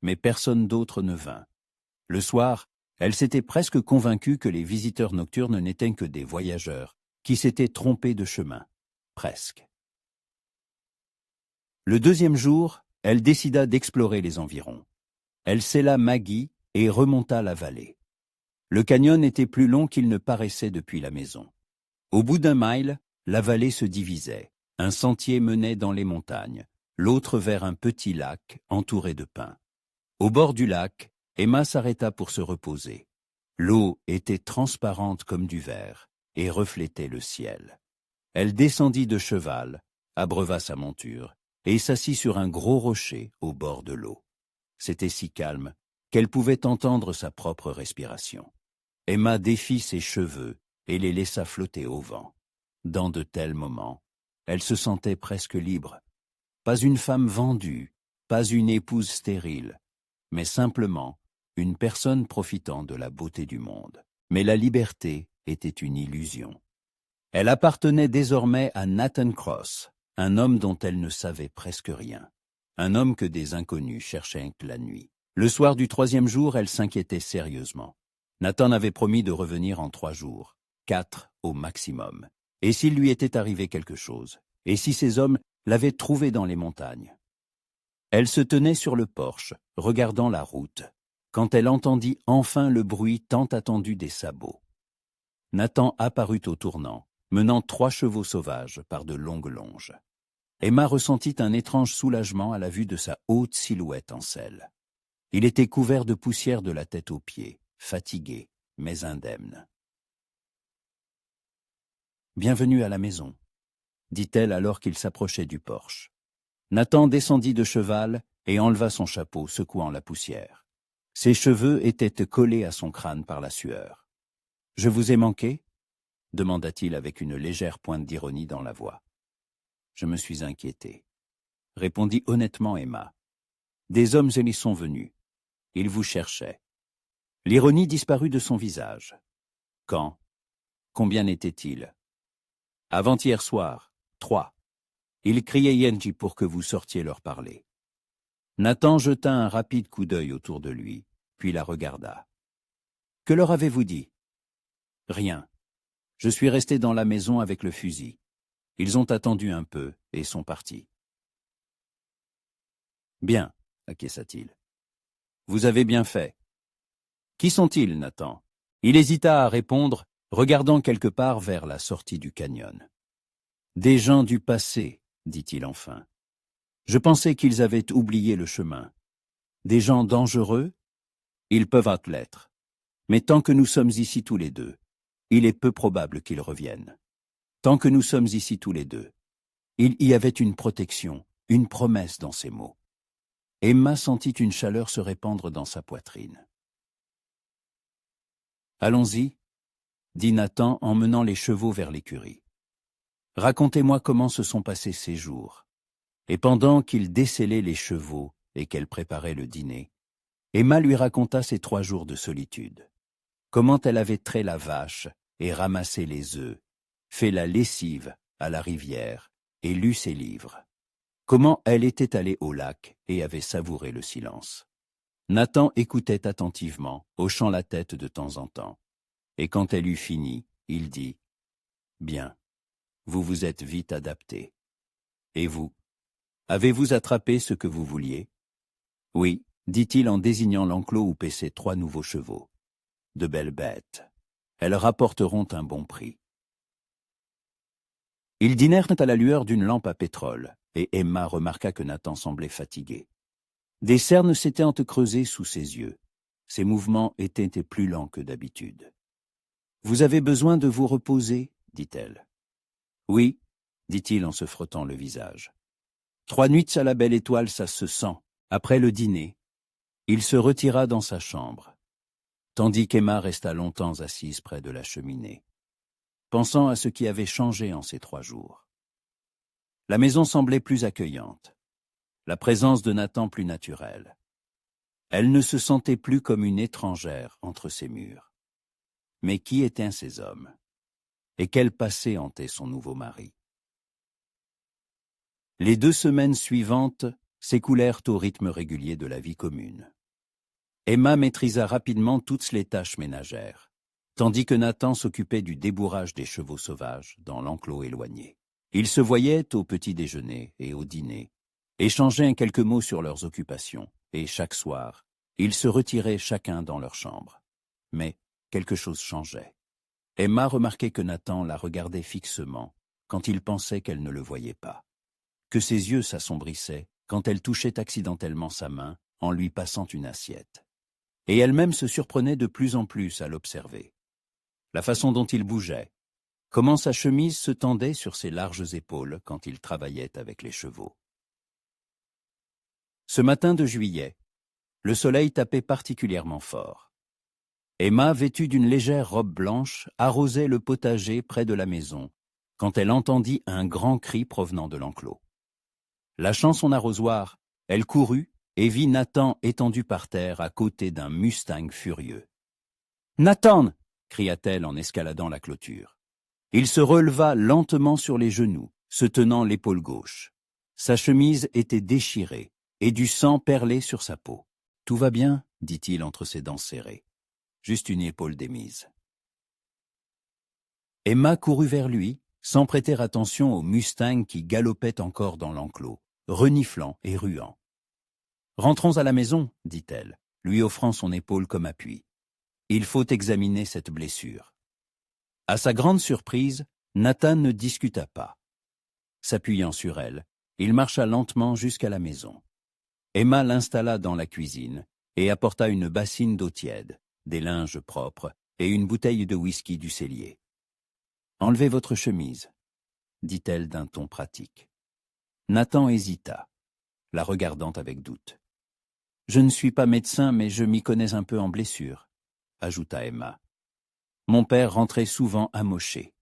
Speaker 1: Mais personne d'autre ne vint. Le soir, elle s'était presque convaincue que les visiteurs nocturnes n'étaient que des voyageurs qui s'étaient trompés de chemin. Presque. Le 2e jour, elle décida d'explorer les environs. Elle sella Maggie et remonta la vallée. Le canyon était plus long qu'il ne paraissait depuis la maison. Au bout d'un mile, la vallée se divisait. Un sentier menait dans les montagnes, l'autre vers un petit lac entouré de pins. Au bord du lac, Emma s'arrêta pour se reposer. L'eau était transparente comme du verre et reflétait le ciel. Elle descendit de cheval, abreuva sa monture et s'assit sur un gros rocher au bord de l'eau. C'était si calme qu'elle pouvait entendre sa propre respiration. Emma défit ses cheveux et les laissa flotter au vent. Dans de tels moments, elle se sentait presque libre. Pas une femme vendue, pas une épouse stérile, mais simplement une personne profitant de la beauté du monde. Mais la liberté était une illusion. Elle appartenait désormais à Nathan Cross, un homme dont elle ne savait presque rien. Un homme que des inconnus cherchaient la nuit. Le soir du 3e jour, elle s'inquiétait sérieusement. Nathan avait promis de revenir en 3 jours, 4 au maximum. Et s'il lui était arrivé quelque chose? Et si ces hommes l'avaient trouvé dans les montagnes? Elle se tenait sur le porche, regardant la route, quand elle entendit enfin le bruit tant attendu des sabots. Nathan apparut au tournant, menant 3 chevaux sauvages par de longues longes. Emma ressentit un étrange soulagement à la vue de sa haute silhouette en selle. Il était couvert de poussière de la tête aux pieds, fatigué, mais indemne. « Bienvenue à la maison », dit-elle alors qu'il s'approchait du porche. Nathan descendit de cheval et enleva son chapeau, secouant la poussière. Ses cheveux étaient collés à son crâne par la sueur. « Je vous ai manqué » demanda-t-il avec une légère pointe d'ironie dans la voix. « Je me suis inquiété », répondit honnêtement Emma. « Des hommes y sont venus. Ils vous cherchaient. » L'ironie disparut de son visage. « Quand? Combien étaient-ils? » « Avant-hier soir, 3. Ils criaient Yenji pour que vous sortiez leur parler. » Nathan jeta un rapide coup d'œil autour de lui, puis la regarda. « Que leur avez-vous dit? »« Rien. Je suis resté dans la maison avec le fusil. Ils ont attendu un peu et sont partis. »« Bien, acquiesça-t-il. Vous avez bien fait. Qui sont-ils, Nathan? » Il hésita à répondre, regardant quelque part vers la sortie du canyon. « Des gens du passé, dit-il enfin. Je pensais qu'ils avaient oublié le chemin. Des gens dangereux? Ils peuvent l'être. Mais tant que nous sommes ici tous les deux, il est peu probable qu'ils reviennent. Tant que nous sommes ici tous les deux. » Il y avait une protection, une promesse dans ces mots. Emma sentit une chaleur se répandre dans sa poitrine. « Allons-y, » dit Nathan en menant les chevaux vers l'écurie. « Racontez-moi comment se sont passés ces jours. » Et pendant qu'il décellait les chevaux et qu'elle préparait le dîner, Emma lui raconta ses 3 jours de solitude. Comment elle avait trait la vache et ramassé les œufs, fait la lessive à la rivière et lu ses livres. Comment elle était allée au lac et avait savouré le silence. Nathan écoutait attentivement, hochant la tête de temps en temps. Et quand elle eut fini, il dit « Bien, vous vous êtes vite adapté. Et vous? Avez-vous attrapé ce que vous vouliez? » « Oui, » dit-il en désignant l'enclos où paissaient 3 nouveaux chevaux. « De belles bêtes. Elles rapporteront un bon prix. » Ils dînèrent à la lueur d'une lampe à pétrole, et Emma remarqua que Nathan semblait fatigué. Des cernes s'étaient entrecreusées sous ses yeux. Ses mouvements étaient plus lents que d'habitude. « Vous avez besoin de vous reposer, » dit-elle. « Oui, » dit-il en se frottant le visage. 3 nuits à la belle étoile, ça se sent. Après le dîner, il se retira dans sa chambre, tandis qu'Emma resta longtemps assise près de la cheminée, pensant à ce qui avait changé en ces 3 jours. La maison semblait plus accueillante, la présence de Nathan plus naturelle. Elle ne se sentait plus comme une étrangère entre ses murs. Mais qui étaient ces hommes? Et quel passé hantait son nouveau mari? Les 2 semaines suivantes s'écoulèrent au rythme régulier de la vie commune. Emma maîtrisa rapidement toutes les tâches ménagères, tandis que Nathan s'occupait du débourrage des chevaux sauvages dans l'enclos éloigné. Ils se voyaient au petit déjeuner et au dîner, échangeaient quelques mots sur leurs occupations, et chaque soir, Ils se retiraient chacun dans leur chambre. Mais quelque chose changeait. Emma remarquait que Nathan la regardait fixement quand il pensait qu'elle ne le voyait pas, que ses yeux s'assombrissaient quand elle touchait accidentellement sa main en lui passant une assiette. Et elle-même se surprenait de plus en plus à l'observer. La façon dont il bougeait, comment sa chemise se tendait sur ses larges épaules quand il travaillait avec les chevaux. Ce matin de juillet, le soleil tapait particulièrement fort. Emma, vêtue d'une légère robe blanche, arrosait le potager près de la maison, quand elle entendit un grand cri provenant de l'enclos. Lâchant son arrosoir, elle courut et vit Nathan étendu par terre à côté d'un Mustang furieux. « Nathan !» cria-t-elle en escaladant la clôture. Il se releva lentement sur les genoux, se tenant l'épaule gauche. Sa chemise était déchirée et du sang perlait sur sa peau. « Tout va bien ?» dit-il entre ses dents serrées. « Juste une épaule démise. » Emma courut vers lui, sans prêter attention au Mustang qui galopait encore dans l'enclos, reniflant et ruant. « Rentrons à la maison, dit-elle, lui offrant son épaule comme appui. Il faut examiner cette blessure. » À sa grande surprise, Nathan ne discuta pas. S'appuyant sur elle, il marcha lentement jusqu'à la maison. Emma l'installa dans la cuisine et apporta une bassine d'eau tiède, des linges propres et une bouteille de whisky du cellier. « Enlevez votre chemise, » dit-elle d'un ton pratique. Nathan hésita, la regardant avec doute. « Je ne suis pas médecin, mais je m'y connais un peu en blessures, » ajouta Emma. Mon père rentrait souvent amoché.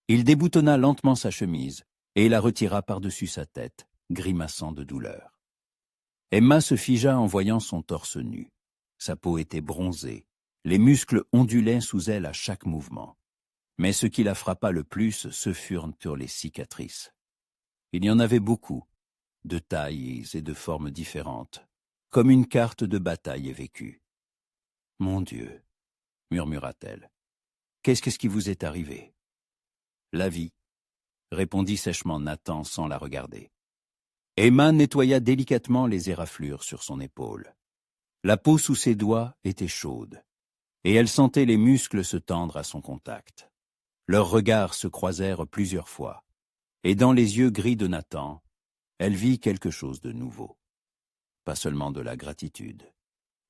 Speaker 1: Il déboutonna lentement sa chemise et la retira par-dessus sa tête, grimaçant de douleur. Emma se figea en voyant son torse nu. Sa peau était bronzée, les muscles ondulaient sous elle à chaque mouvement. Mais ce qui la frappa le plus, ce furent les cicatrices. Il y en avait beaucoup, de tailles et de formes différentes, comme une carte de bataille vécue. « Mon Dieu !» murmura-t-elle. « Qu'est-ce qui vous est arrivé ?»« La vie, » répondit sèchement Nathan sans la regarder. Emma nettoya délicatement les éraflures sur son épaule. La peau sous ses doigts était chaude, et elle sentait les muscles se tendre à son contact. Leurs regards se croisèrent plusieurs fois, et dans les yeux gris de Nathan, elle vit quelque chose de nouveau. Pas seulement de la gratitude,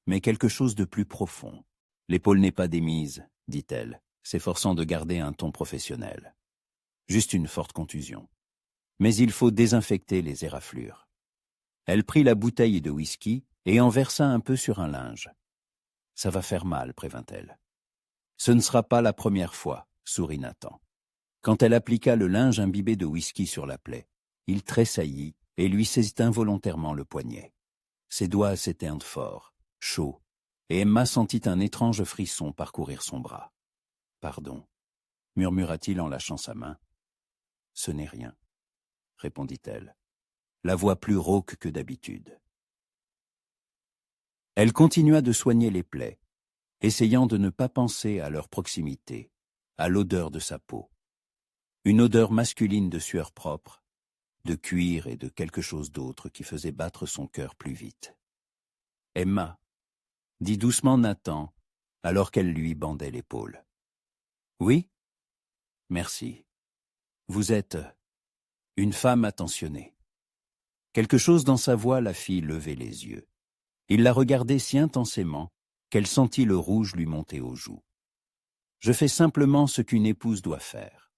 Speaker 1: mais quelque chose de plus profond. « L'épaule n'est pas démise, » dit-elle, s'efforçant de garder un ton professionnel. « Juste une forte contusion. Mais il faut désinfecter les éraflures. » Elle prit la bouteille de whisky et en versa un peu sur un linge. « Ça va faire mal, » prévint-elle. « Ce ne sera pas la première fois, » sourit Nathan. Quand elle appliqua le linge imbibé de whisky sur la plaie, il tressaillit et lui saisit involontairement le poignet. Ses doigts s'éteignent fort, chauds, et Emma sentit un étrange frisson parcourir son bras. « Pardon, » murmura-t-il en lâchant sa main. « Ce n'est rien, » répondit-elle, la voix plus rauque que d'habitude. Elle continua de soigner les plaies, essayant de ne pas penser à leur proximité, à l'odeur de sa peau. Une odeur masculine de sueur propre, de cuir et de quelque chose d'autre qui faisait battre son cœur plus vite. « Emma », dit doucement Nathan, alors qu'elle lui bandait l'épaule. « Oui ? Merci. Vous êtes une femme attentionnée. » Quelque chose dans sa voix la fit lever les yeux. Il la regardait si intensément qu'elle sentit le rouge lui monter aux joues. « Je fais simplement ce qu'une épouse doit faire, »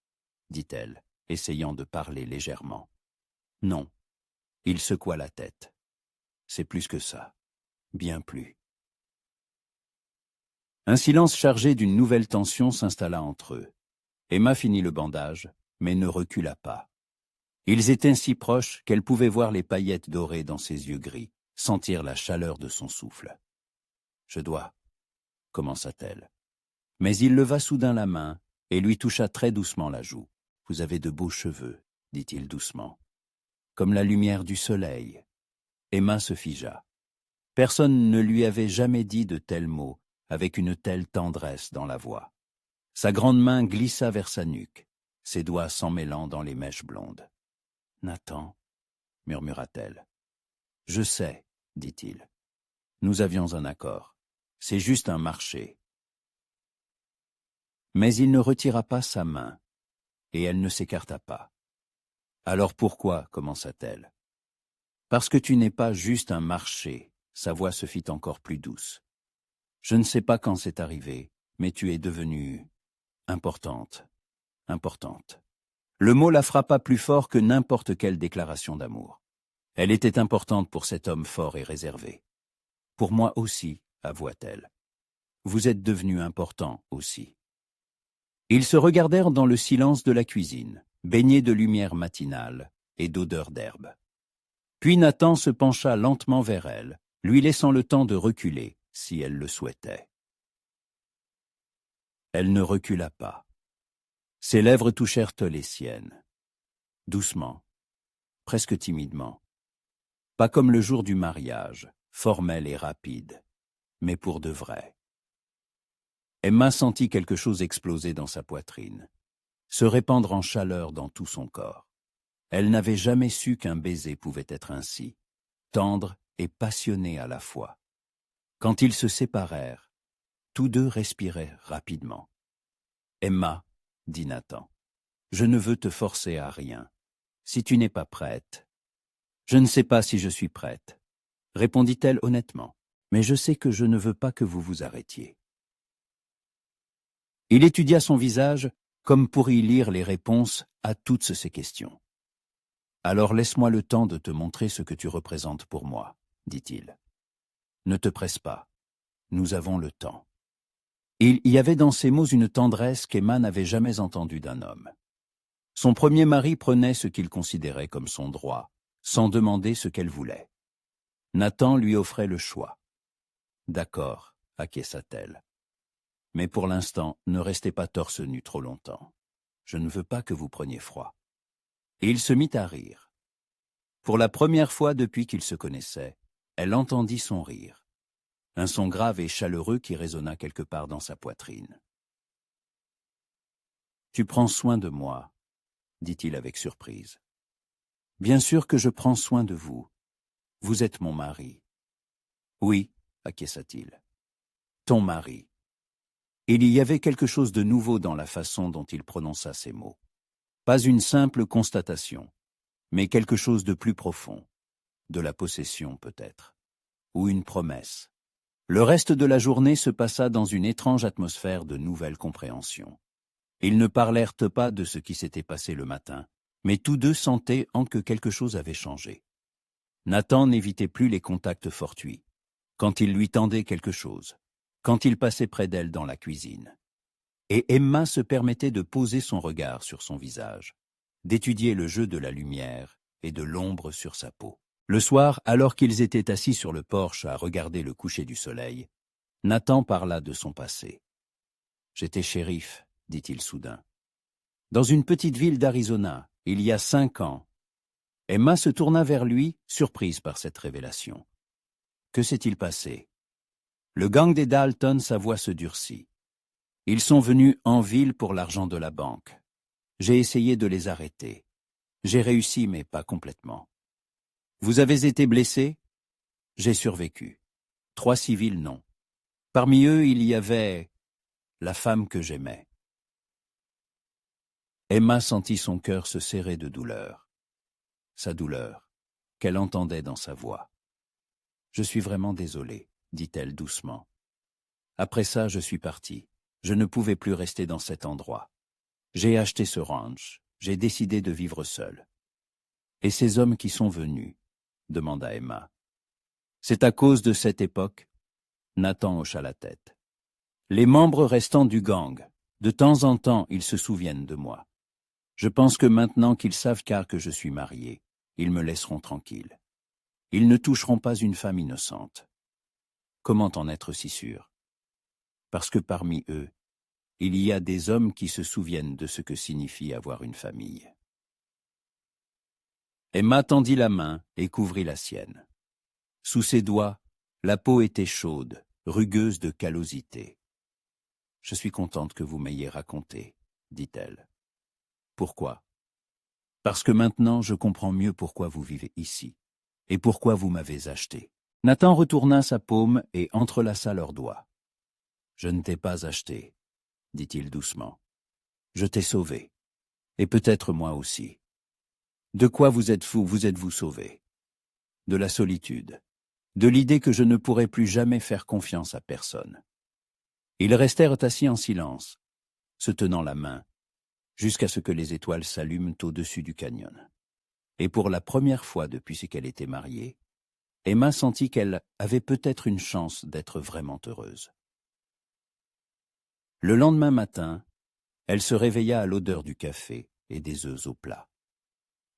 Speaker 1: dit-elle, essayant de parler légèrement. « Non. » Il secoua la tête. « C'est plus que ça. Bien plus. » Un silence chargé d'une nouvelle tension s'installa entre eux. Emma finit le bandage, mais ne recula pas. Ils étaient si proches qu'elle pouvait voir les paillettes dorées dans ses yeux gris, sentir la chaleur de son souffle. « Je dois, » commença-t-elle. Mais il leva soudain la main et lui toucha très doucement la joue. « Vous avez de beaux cheveux, » dit-il doucement. « Comme la lumière du soleil. » Emma se figea. Personne ne lui avait jamais dit de tels mots, avec une telle tendresse dans la voix. Sa grande main glissa vers sa nuque, ses doigts s'emmêlant dans les mèches blondes. « Nathan, » murmura-t-elle. « Je sais, » dit-il. Nous avions un accord. C'est juste un marché. Mais il ne retira pas sa main, et elle ne s'écarta pas. Alors pourquoi, commença-t-elle? Parce que tu n'es pas juste un marché, sa voix se fit encore plus douce. Je ne sais pas quand c'est arrivé, mais tu es devenue importante. Le mot la frappa plus fort que n'importe quelle déclaration d'amour. Elle était importante pour cet homme fort et réservé. Pour moi aussi, avoua-t-elle. Vous êtes devenu important aussi. Ils se regardèrent dans le silence de la cuisine, baignés de lumière matinale et d'odeur d'herbe. Puis Nathan se pencha lentement vers elle, lui laissant le temps de reculer, si elle le souhaitait. Elle ne recula pas. Ses lèvres touchèrent les siennes. Doucement, presque timidement. Pas comme le jour du mariage, formel et rapide, mais pour de vrai. Emma sentit quelque chose exploser dans sa poitrine, se répandre en chaleur dans tout son corps. Elle n'avait jamais su qu'un baiser pouvait être ainsi, tendre et passionné à la fois. Quand ils se séparèrent, tous deux respiraient rapidement. « Emma, » dit Nathan, « je ne veux te forcer à rien. Si tu n'es pas prête... » « Je ne sais pas si je suis prête, » répondit-elle honnêtement, « mais je sais que je ne veux pas que vous vous arrêtiez. » Il étudia son visage comme pour y lire les réponses à toutes ces questions. « Alors laisse-moi le temps de te montrer ce que tu représentes pour moi, » dit-il. « Ne te presse pas, nous avons le temps. » Il y avait dans ces mots une tendresse qu'Emma n'avait jamais entendue d'un homme. Son premier mari prenait ce qu'il considérait comme son droit, sans demander ce qu'elle voulait. Nathan lui offrait le choix. « D'accord, » acquiesça-t-elle. « Mais pour l'instant, ne restez pas torse nu trop longtemps. Je ne veux pas que vous preniez froid. » Et il se mit à rire. Pour la première fois depuis qu'ils se connaissaient, elle entendit son rire. Un son grave et chaleureux qui résonna quelque part dans sa poitrine. « Tu prends soin de moi, » dit-il avec surprise. « Bien sûr que je prends soin de vous. Vous êtes mon mari. »« Oui, » acquiesça-t-il. « Ton mari. » Il y avait quelque chose de nouveau dans la façon dont il prononça ces mots. Pas une simple constatation, mais quelque chose de plus profond. De la possession peut-être. Ou une promesse. Le reste de la journée se passa dans une étrange atmosphère de nouvelle compréhension. Ils ne parlèrent pas de ce qui s'était passé le matin, mais tous deux sentaient que quelque chose avait changé. Nathan n'évitait plus les contacts fortuits, quand il lui tendait quelque chose, quand il passait près d'elle dans la cuisine. Et Emma se permettait de poser son regard sur son visage, d'étudier le jeu de la lumière et de l'ombre sur sa peau. Le soir, alors qu'ils étaient assis sur le porche à regarder le coucher du soleil, Nathan parla de son passé. « J'étais shérif, » dit-il soudain. « Dans une petite ville d'Arizona, il y a 5 ans. » Emma se tourna vers lui, surprise par cette révélation. Que s'est-il passé? Le gang des Dalton, sa voix se durcit. Ils sont venus en ville pour l'argent de la banque. J'ai essayé de les arrêter. J'ai réussi, mais pas complètement. Vous avez été blessé? J'ai survécu. 3 civils, non. Parmi eux, il y avait la femme que j'aimais. Emma sentit son cœur se serrer de douleur. Sa douleur, qu'elle entendait dans sa voix. « Je suis vraiment désolée, » dit-elle doucement. « Après ça, je suis partie. Je ne pouvais plus rester dans cet endroit. J'ai acheté ce ranch. J'ai décidé de vivre seule. »« Et ces hommes qui sont venus ?» demanda Emma. « C'est à cause de cette époque ?» Nathan hocha la tête. « Les membres restants du gang, de temps en temps, ils se souviennent de moi. Je pense que maintenant qu'ils savent que je suis marié, ils me laisseront tranquille. Ils ne toucheront pas une femme innocente. Comment en être si sûr? Parce que parmi eux, il y a des hommes qui se souviennent de ce que signifie avoir une famille. » Emma tendit la main et couvrit la sienne. Sous ses doigts, la peau était chaude, rugueuse de callosité. « Je suis contente que vous m'ayez raconté, » dit-elle. « Pourquoi? Parce que maintenant je comprends mieux pourquoi vous vivez ici, et pourquoi vous m'avez acheté. Nathan retourna sa paume et entrelaça leurs doigts. « Je ne t'ai pas acheté, dit-il doucement. Je t'ai sauvé. Et peut-être moi aussi. De quoi vous êtes-vous sauvé? De la solitude, de l'idée que je ne pourrai plus jamais faire confiance à personne. » Ils restèrent assis en silence, se tenant la main, jusqu'à ce que les étoiles s'allument au-dessus du canyon. Et pour la première fois depuis qu'elle était mariée, Emma sentit qu'elle avait peut-être une chance d'être vraiment heureuse. Le lendemain matin, elle se réveilla à l'odeur du café et des œufs au plat.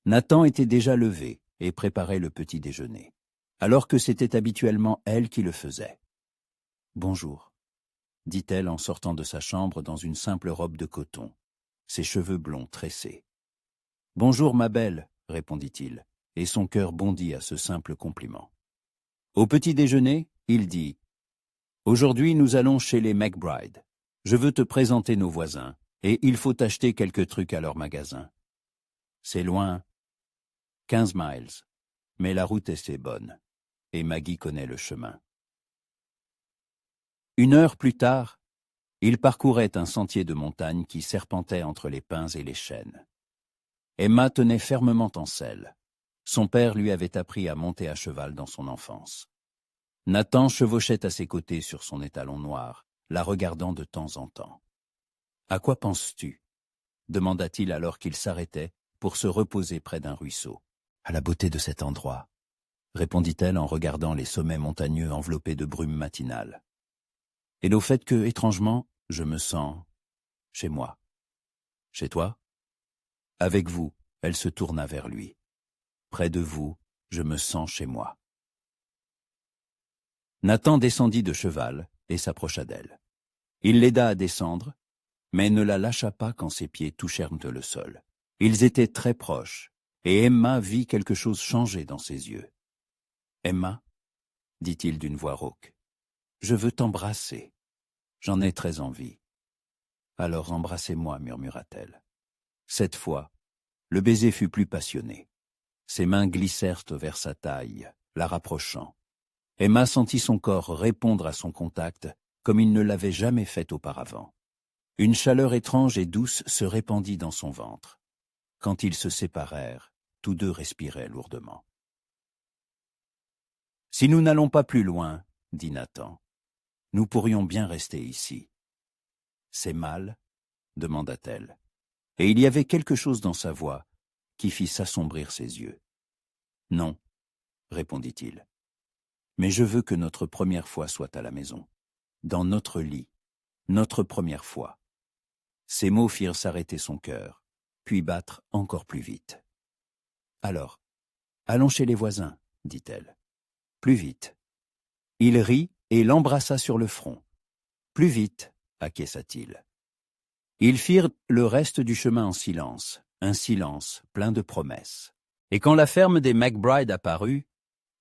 Speaker 1: Nathan était déjà levé et préparait le petit déjeuner, alors que c'était habituellement elle qui le faisait. « Bonjour », dit-elle en sortant de sa chambre dans une simple robe de coton, ses cheveux blonds tressés. « Bonjour ma belle », répondit-il, et son cœur bondit à ce simple compliment. Au petit déjeuner, il dit « Aujourd'hui nous allons chez les McBride. Je veux te présenter nos voisins, et il faut acheter quelques trucs à leur magasin. C'est loin, 15 miles, mais la route est bonne, et Maggie connaît le chemin. » 1 heure plus tard, il parcourait un sentier de montagne qui serpentait entre les pins et les chênes. Emma tenait fermement en selle. Son père lui avait appris à monter à cheval dans son enfance. Nathan chevauchait à ses côtés sur son étalon noir, la regardant de temps en temps. « À quoi penses-tu » demanda-t-il alors qu'il s'arrêtait pour se reposer près d'un ruisseau. « À la beauté de cet endroit » répondit-elle en regardant les sommets montagneux enveloppés de brume matinale. « Et au fait que, étrangement, je me sens chez moi. »« Chez toi ?» ?»« Avec vous. » Elle se tourna vers lui. « Près de vous, je me sens chez moi. » Nathan descendit de cheval et s'approcha d'elle. Il l'aida à descendre, mais ne la lâcha pas quand ses pieds touchèrent le sol. Ils étaient très proches, et Emma vit quelque chose changer dans ses yeux. « Emma, » dit-il d'une voix rauque, « je veux t'embrasser. J'en ai très envie. »« Alors embrassez-moi, » murmura-t-elle. Cette fois, le baiser fut plus passionné. Ses mains glissèrent vers sa taille, la rapprochant. Emma sentit son corps répondre à son contact comme il ne l'avait jamais fait auparavant. Une chaleur étrange et douce se répandit dans son ventre. Quand ils se séparèrent, tous deux respiraient lourdement. « Si nous n'allons pas plus loin, » dit Nathan, « nous pourrions bien rester ici. »« C'est mal ?» demanda-t-elle. Et il y avait quelque chose dans sa voix qui fit s'assombrir ses yeux. « Non, » répondit-il. « Mais je veux que notre première fois soit à la maison, dans notre lit, notre première fois. » Ces mots firent s'arrêter son cœur, puis battre encore plus vite. « Alors, allons chez les voisins, » dit-elle. « Plus vite. » Il rit et l'embrassa sur le front. « Plus vite, » acquiesça-t-il. Ils firent le reste du chemin en silence, un silence plein de promesses. Et quand la ferme des McBride apparut,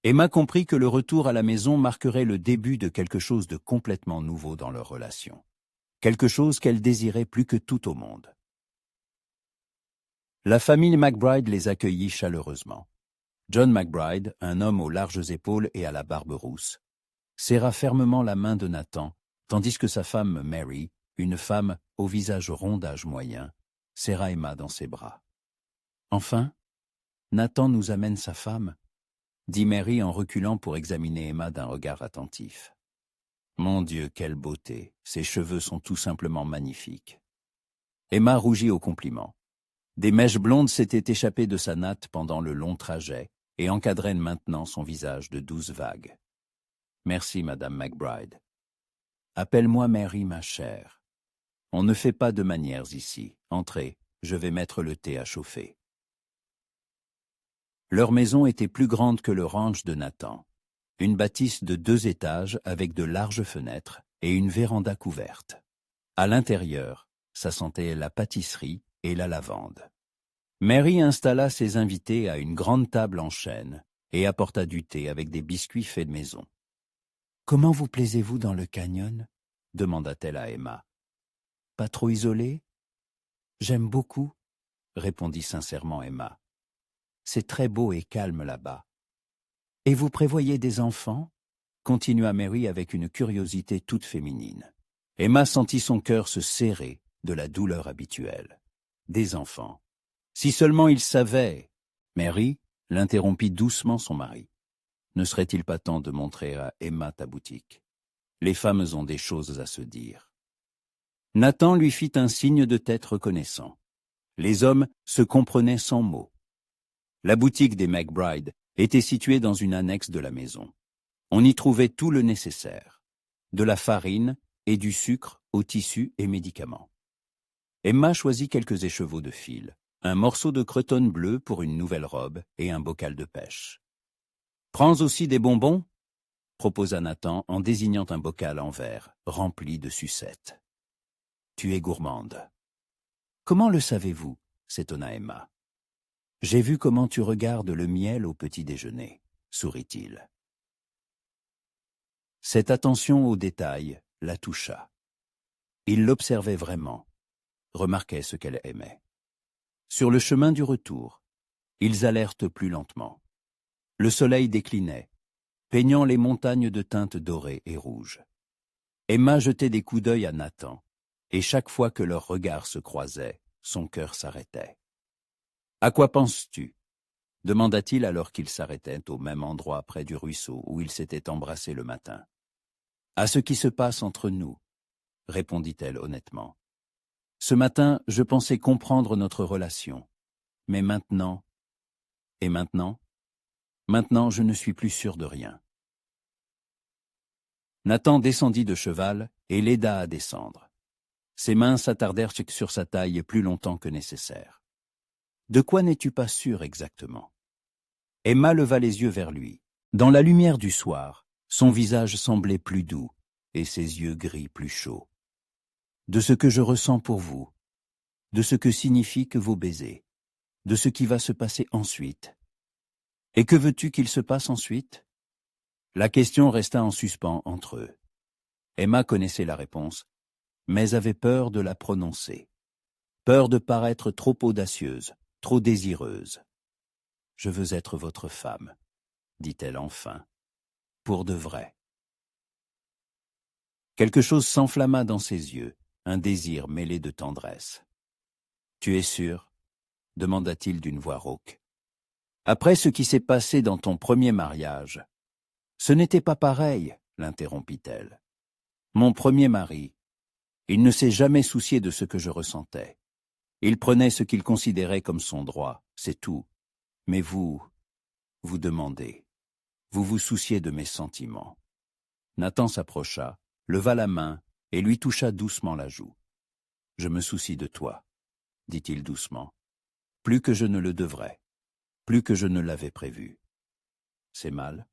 Speaker 1: Emma comprit que le retour à la maison marquerait le début de quelque chose de complètement nouveau dans leur relation. Quelque chose qu'elle désirait plus que tout au monde. La famille McBride les accueillit chaleureusement. John McBride, un homme aux larges épaules et à la barbe rousse, serra fermement la main de Nathan, tandis que sa femme Mary, une femme au visage rond d'âge moyen, serra Emma dans ses bras. « Enfin, Nathan nous amène sa femme » dit Mary en reculant pour examiner Emma d'un regard attentif. « Mon Dieu, quelle beauté! Ses cheveux sont tout simplement magnifiques. » Emma rougit au compliment. Des mèches blondes s'étaient échappées de sa natte pendant le long trajet et encadraient maintenant son visage de douces vagues. « Merci, Madame McBride. »« Appelle-moi Mary, ma chère. On ne fait pas de manières ici. Entrez, je vais mettre le thé à chauffer. » Leur maison était plus grande que le ranch de Nathan. Une bâtisse de 2 étages avec de larges fenêtres et une véranda couverte. À l'intérieur, ça sentait la pâtisserie et la lavande. Mary installa ses invités à une grande table en chêne et apporta du thé avec des biscuits faits de maison. « Comment vous plaisez-vous dans le canyon ?» demanda-t-elle à Emma. « Pas trop isolé ?»« J'aime beaucoup, » répondit sincèrement Emma. « C'est très beau et calme là-bas. Et vous prévoyez des enfants ?» continua Mary avec une curiosité toute féminine. Emma sentit son cœur se serrer de la douleur habituelle. Des enfants. Si seulement ils savaient. Mary l'interrompit doucement son mari. Ne serait-il pas temps de montrer à Emma ta boutique? Les femmes ont des choses à se dire. Nathan lui fit un signe de tête reconnaissant. Les hommes se comprenaient sans mots. La boutique des McBride était située dans une annexe de la maison. On y trouvait tout le nécessaire, de la farine et du sucre aux tissus et médicaments. Emma choisit quelques écheveaux de fil, un morceau de cretonne bleu pour une nouvelle robe et un bocal de pêche. « Prends aussi des bonbons ?» proposa Nathan en désignant un bocal en verre rempli de sucettes. « Tu es gourmande. »« Comment le savez-vous » s'étonna Emma. « J'ai vu comment tu regardes le miel au petit déjeuner, » sourit-il. Cette attention aux détails la toucha. Il l'observait vraiment, remarquait ce qu'elle aimait. Sur le chemin du retour, ils allèrent plus lentement. Le soleil déclinait, peignant les montagnes de teintes dorées et rouges. Emma jetait des coups d'œil à Nathan, et chaque fois que leurs regards se croisaient, son cœur s'arrêtait. « À quoi penses-tu » demanda-t-il alors qu'ils s'arrêtaient au même endroit près du ruisseau où ils s'étaient embrassés le matin. « À ce qui se passe entre nous, » répondit-elle honnêtement. « Ce matin, je pensais comprendre notre relation. Mais maintenant... » Et maintenant ? Maintenant, je ne suis plus sûr de rien. Nathan descendit de cheval et l'aida à descendre. Ses mains s'attardèrent sur sa taille plus longtemps que nécessaire. « De quoi n'es-tu pas sûr exactement ?» Emma leva les yeux vers lui. Dans la lumière du soir, son visage semblait plus doux et ses yeux gris plus chauds. « De ce que je ressens pour vous, de ce que signifient que vos baisers, de ce qui va se passer ensuite. Et que veux-tu qu'il se passe ensuite ?» La question resta en suspens entre eux. Emma connaissait la réponse, mais avait peur de la prononcer. Peur de paraître trop audacieuse, trop désireuse. « Je veux être votre femme, » dit-elle enfin, « pour de vrai. » Quelque chose s'enflamma dans ses yeux, un désir mêlé de tendresse. « Tu es sûr ?» demanda-t-il d'une voix rauque. « Après ce qui s'est passé dans ton premier mariage. »« Ce n'était pas pareil, » l'interrompit-elle. « Mon premier mari, il ne s'est jamais soucié de ce que je ressentais. Il prenait ce qu'il considérait comme son droit, c'est tout. Mais vous demandez. Vous vous souciez de mes sentiments. » Nathan s'approcha, leva la main et lui toucha doucement la joue. « Je me soucie de toi, » dit-il doucement. « Plus que je ne le devrais, plus que je ne l'avais prévu. C'est mal?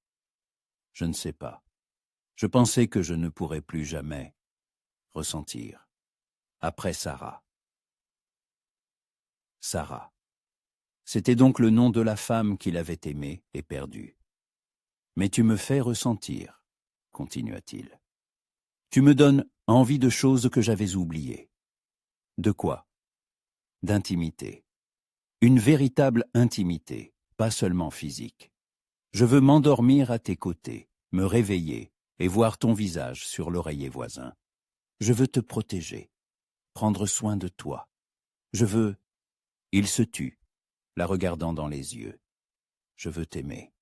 Speaker 1: Je ne sais pas. Je pensais que je ne pourrais plus jamais ressentir. Après Sarah. » Sarah. C'était donc le nom de la femme qu'il avait aimée et perdue. « Mais tu me fais ressentir, » continua-t-il. « Tu me donnes envie de choses que j'avais oubliées. » « De quoi ?»« D'intimité. Une véritable intimité, pas seulement physique. Je veux m'endormir à tes côtés, me réveiller et voir ton visage sur l'oreiller voisin. Je veux te protéger, prendre soin de toi. Je veux... » Il se tut, la regardant dans les yeux. « Je veux t'aimer, »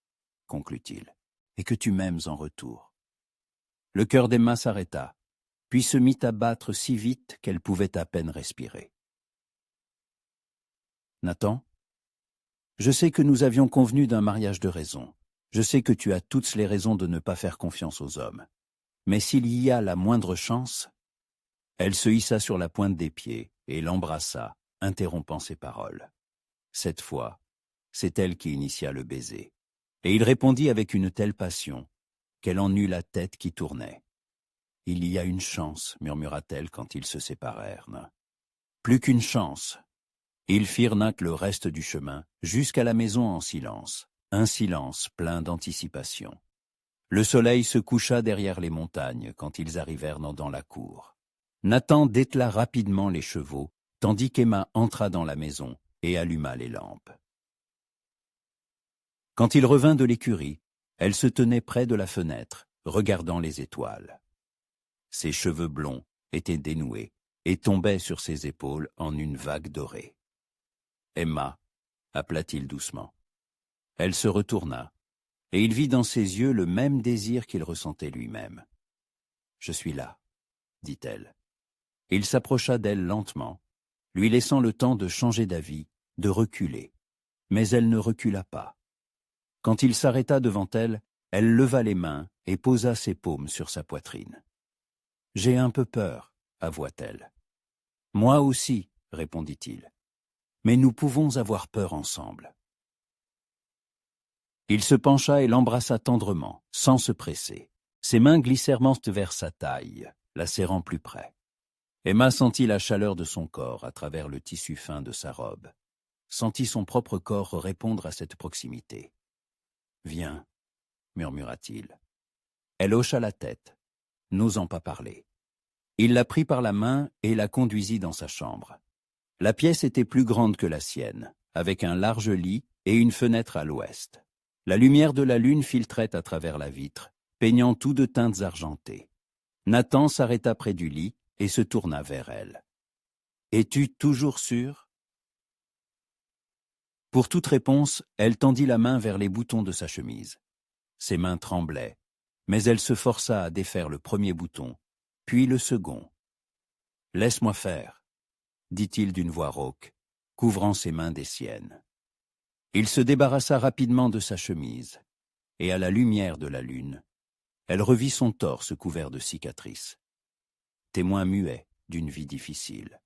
Speaker 1: conclut-il, « et que tu m'aimes en retour. » Le cœur d'Emma s'arrêta, puis se mit à battre si vite qu'elle pouvait à peine respirer. « Nathan, je sais que nous avions convenu d'un mariage de raison. Je sais que tu as toutes les raisons de ne pas faire confiance aux hommes. Mais s'il y a la moindre chance... » Elle se hissa sur la pointe des pieds et l'embrassa, interrompant ses paroles. Cette fois, c'est elle qui initia le baiser. Et il répondit avec une telle passion qu'elle en eut la tête qui tournait. « Il y a une chance, » murmura-t-elle quand ils se séparèrent. « Plus qu'une chance. » Ils firent le reste du chemin, jusqu'à la maison en silence, un silence plein d'anticipation. Le soleil se coucha derrière les montagnes quand ils arrivèrent dans la cour. Nathan détela rapidement les chevaux, tandis qu'Emma entra dans la maison et alluma les lampes. Quand il revint de l'écurie, elle se tenait près de la fenêtre, regardant les étoiles. Ses cheveux blonds étaient dénoués et tombaient sur ses épaules en une vague dorée. « Emma » appela-t-il doucement. Elle se retourna, et il vit dans ses yeux le même désir qu'il ressentait lui-même. « Je suis là, » dit-elle. Il s'approcha d'elle lentement, lui laissant le temps de changer d'avis, de reculer. Mais elle ne recula pas. Quand il s'arrêta devant elle, elle leva les mains et posa ses paumes sur sa poitrine. « J'ai un peu peur, » avoua-t-elle. « Moi aussi, » répondit-il. « Mais nous pouvons avoir peur ensemble. » Il se pencha et l'embrassa tendrement, sans se presser. Ses mains glissèrent vers sa taille, la serrant plus près. Emma sentit la chaleur de son corps à travers le tissu fin de sa robe, sentit son propre corps répondre à cette proximité. « Viens, » murmura-t-il. Elle hocha la tête, n'osant pas parler. Il la prit par la main et la conduisit dans sa chambre. La pièce était plus grande que la sienne, avec un large lit et une fenêtre à l'ouest. La lumière de la lune filtrait à travers la vitre, peignant tout de teintes argentées. Nathan s'arrêta près du lit et se tourna vers elle. « Es-tu toujours sûre ?» Pour toute réponse, elle tendit la main vers les boutons de sa chemise. Ses mains tremblaient, mais elle se força à défaire le premier bouton, puis le second. « Laisse-moi faire, » dit-il d'une voix rauque, couvrant ses mains des siennes. Il se débarrassa rapidement de sa chemise, et à la lumière de la lune, elle revit son torse couvert de cicatrices. Témoin muet d'une vie difficile.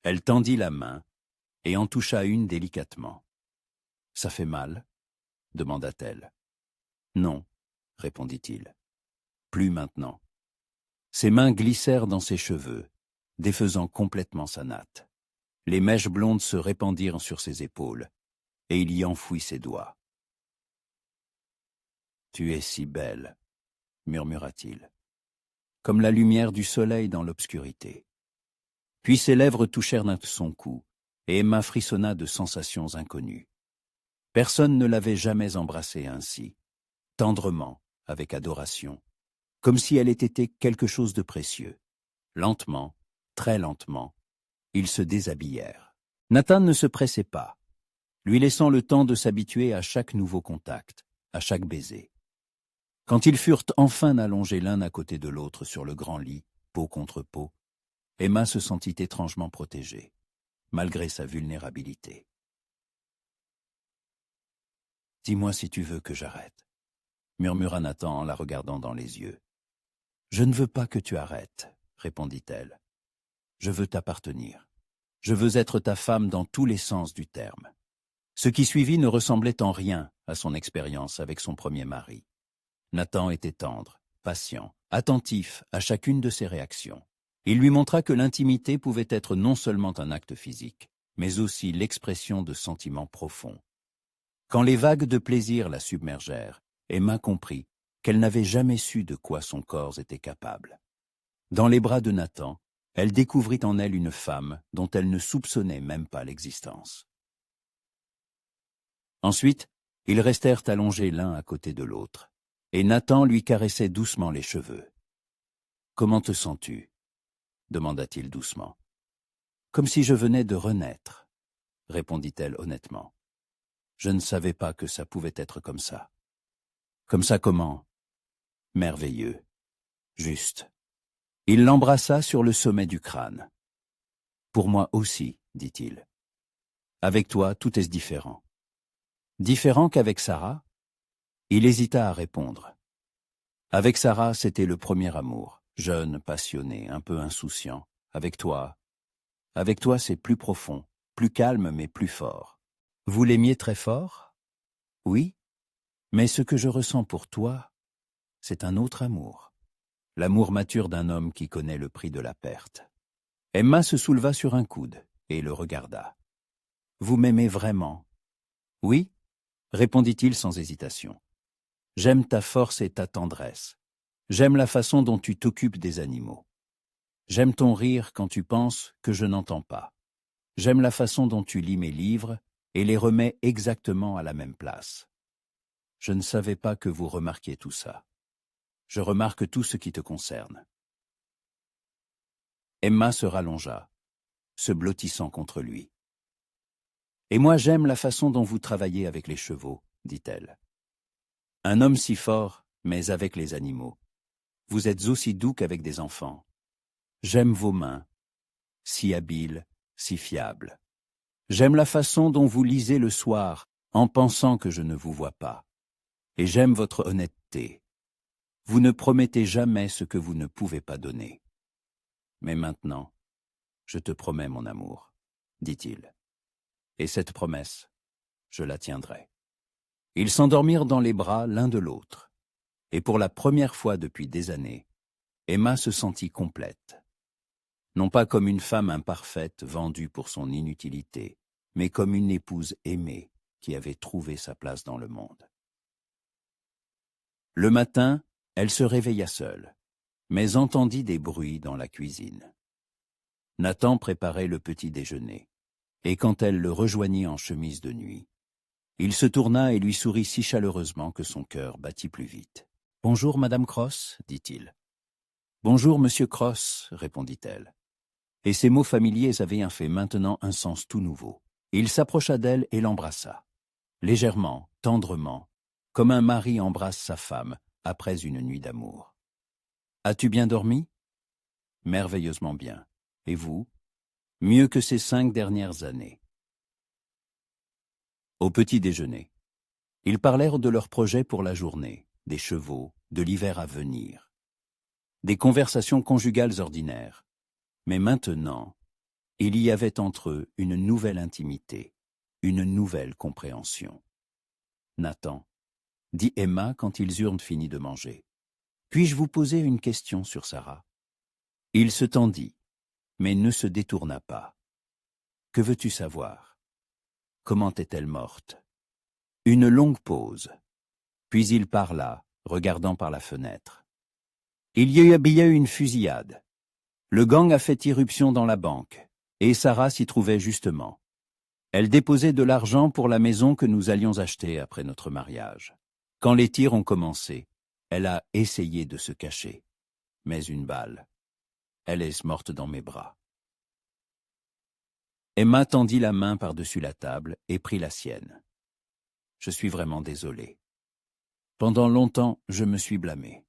Speaker 1: Elle tendit la main et en toucha une délicatement. « Ça fait mal ?» demanda-t-elle. « Non, » répondit-il. « Plus maintenant. » Ses mains glissèrent dans ses cheveux, défaisant complètement sa natte. Les mèches blondes se répandirent sur ses épaules, et il y enfouit ses doigts. « Tu es si belle » murmura-t-il, comme la lumière du soleil dans l'obscurité. Puis ses lèvres touchèrent son cou, et Emma frissonna de sensations inconnues. Personne ne l'avait jamais embrassée ainsi, tendrement, avec adoration, comme si elle ait été quelque chose de précieux. Lentement, très lentement, ils se déshabillèrent. Nathan ne se pressait pas, lui laissant le temps de s'habituer à chaque nouveau contact, à chaque baiser. Quand ils furent enfin allongés l'un à côté de l'autre sur le grand lit, peau contre peau, Emma se sentit étrangement protégée, malgré sa vulnérabilité. « Dis-moi si tu veux que j'arrête, » murmura Nathan en la regardant dans les yeux. « Je ne veux pas que tu arrêtes, » répondit-elle. « Je veux t'appartenir. Je veux être ta femme dans tous les sens du terme. » Ce qui suivit ne ressemblait en rien à son expérience avec son premier mari. Nathan était tendre, patient, attentif à chacune de ses réactions. Il lui montra que l'intimité pouvait être non seulement un acte physique, mais aussi l'expression de sentiments profonds. Quand les vagues de plaisir la submergèrent, Emma comprit qu'elle n'avait jamais su de quoi son corps était capable. Dans les bras de Nathan, elle découvrit en elle une femme dont elle ne soupçonnait même pas l'existence. Ensuite, ils restèrent allongés l'un à côté de l'autre, et Nathan lui caressait doucement les cheveux. « Comment te sens-tu » demanda-t-il doucement. « Comme si je venais de renaître, » répondit-elle honnêtement. « Je ne savais pas que ça pouvait être comme ça. »« Comme ça comment ?»« Merveilleux. Juste. » Il l'embrassa sur le sommet du crâne. « Pour moi aussi, » dit-il. « Avec toi, tout est différent. » « Différent qu'avec Sarah ?» Il hésita à répondre. Avec Sarah, c'était le premier amour, jeune, passionné, un peu insouciant. Avec toi, c'est plus profond, plus calme mais plus fort. Vous l'aimiez très fort ? Oui, mais ce que je ressens pour toi, c'est un autre amour. L'amour mature d'un homme qui connaît le prix de la perte. Emma se souleva sur un coude et le regarda. Vous m'aimez vraiment ? Oui, répondit-il sans hésitation. J'aime ta force et ta tendresse. J'aime la façon dont tu t'occupes des animaux. J'aime ton rire quand tu penses que je n'entends pas. J'aime la façon dont tu lis mes livres et les remets exactement à la même place. Je ne savais pas que vous remarquiez tout ça. Je remarque tout ce qui te concerne. » Emma se rallongea, se blottissant contre lui. « Et moi j'aime la façon dont vous travaillez avec les chevaux, » dit-elle. « Un homme si fort, mais avec les animaux. Vous êtes aussi doux qu'avec des enfants. J'aime vos mains, si habiles, si fiables. J'aime la façon dont vous lisez le soir, en pensant que je ne vous vois pas. Et j'aime votre honnêteté. Vous ne promettez jamais ce que vous ne pouvez pas donner. Mais maintenant, je te promets mon amour, dit-il. Et cette promesse, je la tiendrai. » Ils s'endormirent dans les bras l'un de l'autre. Et pour la première fois depuis des années, Emma se sentit complète. Non pas comme une femme imparfaite vendue pour son inutilité, mais comme une épouse aimée qui avait trouvé sa place dans le monde. Le matin, elle se réveilla seule, mais entendit des bruits dans la cuisine. Nathan préparait le petit déjeuner, et quand elle le rejoignit en chemise de nuit, il se tourna et lui sourit si chaleureusement que son cœur battit plus vite. « Bonjour, Madame Cross, dit-il. « Bonjour, Monsieur Cross, répondit-elle. Et ces mots familiers avaient maintenant un sens tout nouveau. Il s'approcha d'elle et l'embrassa, légèrement, tendrement, comme un mari embrasse sa femme après une nuit d'amour. « As-tu bien dormi ?»« Merveilleusement bien. Et vous ?»« Mieux que ces 5 dernières années. » Au petit déjeuner, ils parlèrent de leurs projets pour la journée, des chevaux, de l'hiver à venir. Des conversations conjugales ordinaires. Mais maintenant, il y avait entre eux une nouvelle intimité, une nouvelle compréhension. « Nathan, » dit Emma quand ils eurent fini de manger, « puis-je vous poser une question sur Sarah ?» Il se tendit, mais ne se détourna pas. « Que veux-tu savoir ? Comment est-elle morte ?» Une longue pause. Puis il parla, regardant par la fenêtre. « Il y a eu une fusillade. Le gang a fait irruption dans la banque, et Sarah s'y trouvait justement. Elle déposait de l'argent pour la maison que nous allions acheter après notre mariage. Quand les tirs ont commencé, elle a essayé de se cacher. Mais une balle. Elle est morte dans mes bras. » Emma tendit la main par-dessus la table et prit la sienne. « Je suis vraiment désolé. Pendant longtemps, je me suis blâmé.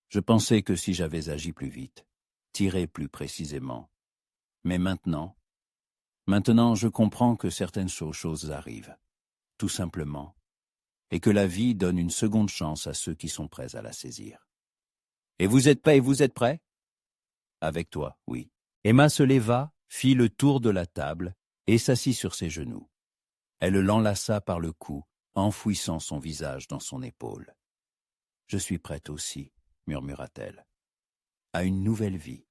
Speaker 1: Je pensais que si j'avais agi plus vite, tiré plus précisément. Mais maintenant, je comprends que certaines choses arrivent, tout simplement, et que la vie donne une seconde chance à ceux qui sont prêts à la saisir. Et vous êtes prêts ? Avec toi, oui. » Emma se leva, fit le tour de la table et s'assit sur ses genoux. Elle l'enlaça par le cou, enfouissant son visage dans son épaule. « Je suis prête aussi, » murmura-t-elle, « à une nouvelle vie,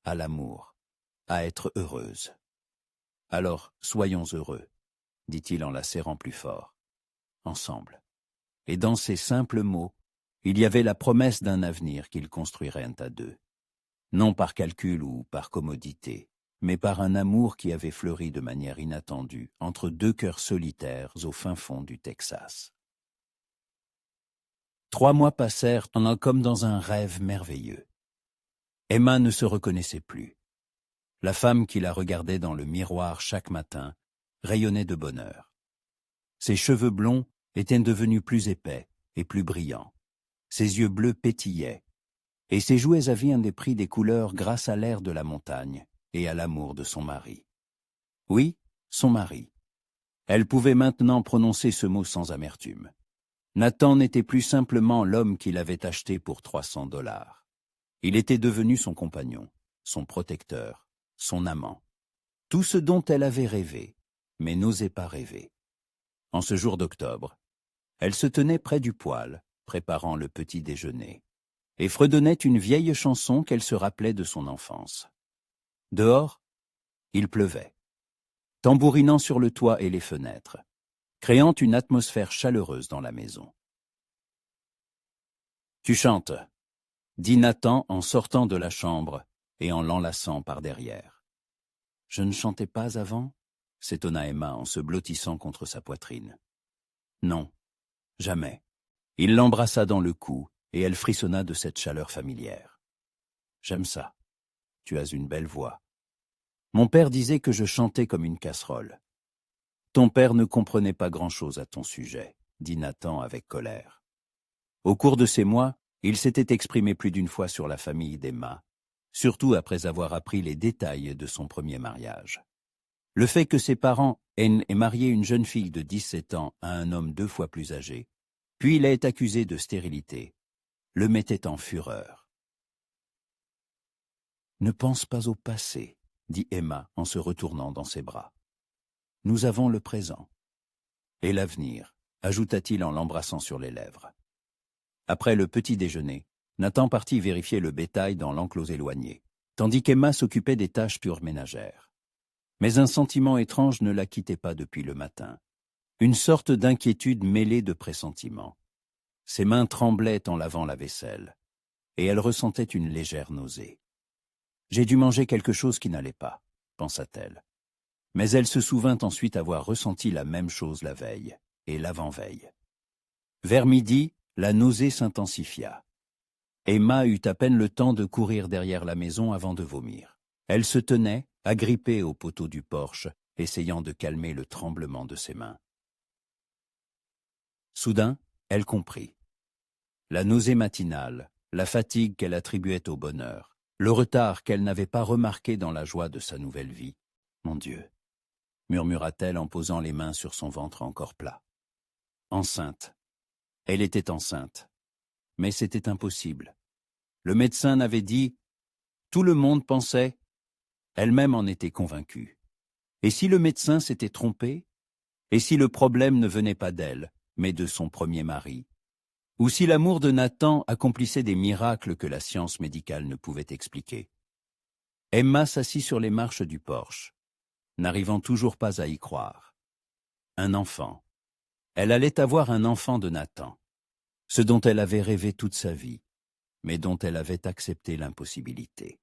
Speaker 1: à l'amour, à être heureuse. »« Alors, soyons heureux, » dit-il en la serrant plus fort, « ensemble. » Et dans ces simples mots, il y avait la promesse d'un avenir qu'ils construiraient à deux. Non par calcul ou par commodité, mais par un amour qui avait fleuri de manière inattendue entre 2 cœurs solitaires au fin fond du Texas. 3 mois passèrent comme dans un rêve merveilleux. Emma ne se reconnaissait plus. La femme qui la regardait dans le miroir chaque matin rayonnait de bonheur. Ses cheveux blonds étaient devenus plus épais et plus brillants. Ses yeux bleus pétillaient, et ses jouets avaient pris des couleurs grâce à l'air de la montagne et à l'amour de son mari. Oui, son mari. Elle pouvait maintenant prononcer ce mot sans amertume. Nathan n'était plus simplement l'homme qu'il avait acheté pour $300. Il était devenu son compagnon, son protecteur, son amant. Tout ce dont elle avait rêvé, mais n'osait pas rêver. En ce jour d'octobre, elle se tenait près du poêle, préparant le petit déjeuner, et fredonnait une vieille chanson qu'elle se rappelait de son enfance. Dehors, il pleuvait, tambourinant sur le toit et les fenêtres, créant une atmosphère chaleureuse dans la maison. « Tu chantes » dit Nathan en sortant de la chambre et en l'enlaçant par derrière. « Je ne chantais pas avant » s'étonna Emma en se blottissant contre sa poitrine. « Non, jamais. » Il l'embrassa dans le cou et elle frissonna de cette chaleur familière. « J'aime ça. Tu as une belle voix. Mon père disait que je chantais comme une casserole. » « Ton père ne comprenait pas grand-chose à ton sujet, » dit Nathan avec colère. Au cours de ces mois, il s'était exprimé plus d'une fois sur la famille d'Emma, surtout après avoir appris les détails de son premier mariage. Le fait que ses parents aient marié une jeune fille de 17 ans à un homme 2 fois plus âgé, puis il est accusé de stérilité, le mettait en fureur. « Ne pense pas au passé, » dit Emma en se retournant dans ses bras. « Nous avons le présent. Et l'avenir, » ajouta-t-il en l'embrassant sur les lèvres. Après le petit déjeuner, Nathan partit vérifier le bétail dans l'enclos éloigné, tandis qu'Emma s'occupait des tâches pures ménagères. Mais un sentiment étrange ne la quittait pas depuis le matin. Une sorte d'inquiétude mêlée de pressentiment. Ses mains tremblaient en lavant la vaisselle, et elle ressentait une légère nausée. « J'ai dû manger quelque chose qui n'allait pas, » pensa-t-elle. Mais elle se souvint ensuite avoir ressenti la même chose la veille et l'avant-veille. Vers midi, la nausée s'intensifia. Emma eut à peine le temps de courir derrière la maison avant de vomir. Elle se tenait, agrippée au poteau du porche, essayant de calmer le tremblement de ses mains. Soudain, elle comprit. La nausée matinale, la fatigue qu'elle attribuait au bonheur, le retard qu'elle n'avait pas remarqué dans la joie de sa nouvelle vie. « Mon Dieu !» murmura-t-elle en posant les mains sur son ventre encore plat. Enceinte. Elle était enceinte. Mais c'était impossible. Le médecin n'avait dit « Tout le monde pensait », elle-même en était convaincue. Et si le médecin s'était trompé? Et si le problème ne venait pas d'elle, mais de son premier mari? Ou si l'amour de Nathan accomplissait des miracles que la science médicale ne pouvait expliquer? Emma s'assit sur les marches du porche, n'arrivant toujours pas à y croire. Un enfant. Elle allait avoir un enfant de Nathan, ce dont elle avait rêvé toute sa vie, mais dont elle avait accepté l'impossibilité.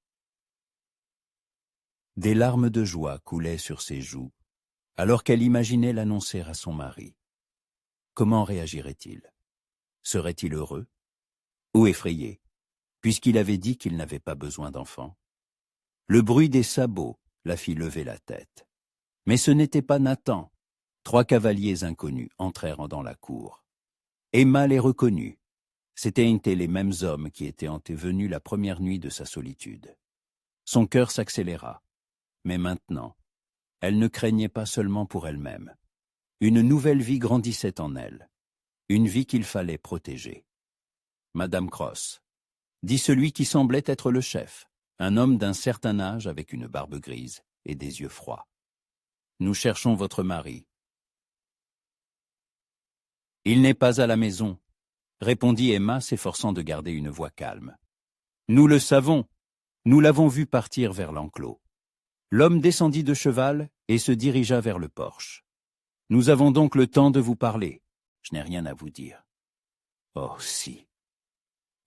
Speaker 1: Des larmes de joie coulaient sur ses joues, alors qu'elle imaginait l'annoncer à son mari. Comment réagirait-il? Serait-il heureux? Ou effrayé, puisqu'il avait dit qu'il n'avait pas besoin d'enfant? Le bruit des sabots la fit lever la tête. Mais ce n'était pas Nathan. 3 cavaliers inconnus entrèrent dans la cour. Emma les reconnut. C'étaient les mêmes hommes qui étaient venus la première nuit de sa solitude. Son cœur s'accéléra. Mais maintenant, elle ne craignait pas seulement pour elle-même. Une nouvelle vie grandissait en elle. Une vie qu'il fallait protéger. « Madame Cross », dit celui qui semblait être le chef, un homme d'un certain âge avec une barbe grise et des yeux froids. « Nous cherchons votre mari. »« Il n'est pas à la maison, » répondit Emma, s'efforçant de garder une voix calme. « Nous le savons, nous l'avons vu partir vers l'enclos. » L'homme descendit de cheval et se dirigea vers le porche. « Nous avons donc le temps de vous parler. Je n'ai rien à vous dire. » Oh, si.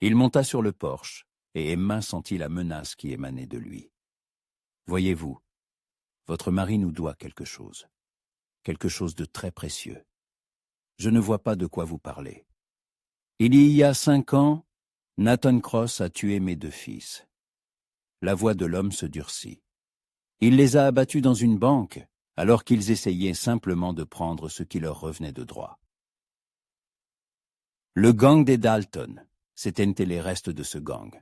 Speaker 1: Il monta sur le porche, et Emma sentit la menace qui émanait de lui. « Voyez-vous, votre mari nous doit quelque chose de très précieux. Je ne vois pas de quoi vous parlez. Il y a 5 ans, Nathan Cross a tué mes 2 fils. » La voix de l'homme se durcit. Il les a abattus dans une banque, alors qu'ils essayaient simplement de prendre ce qui leur revenait de droit. Le gang des Dalton, c'étaient les restes de ce gang.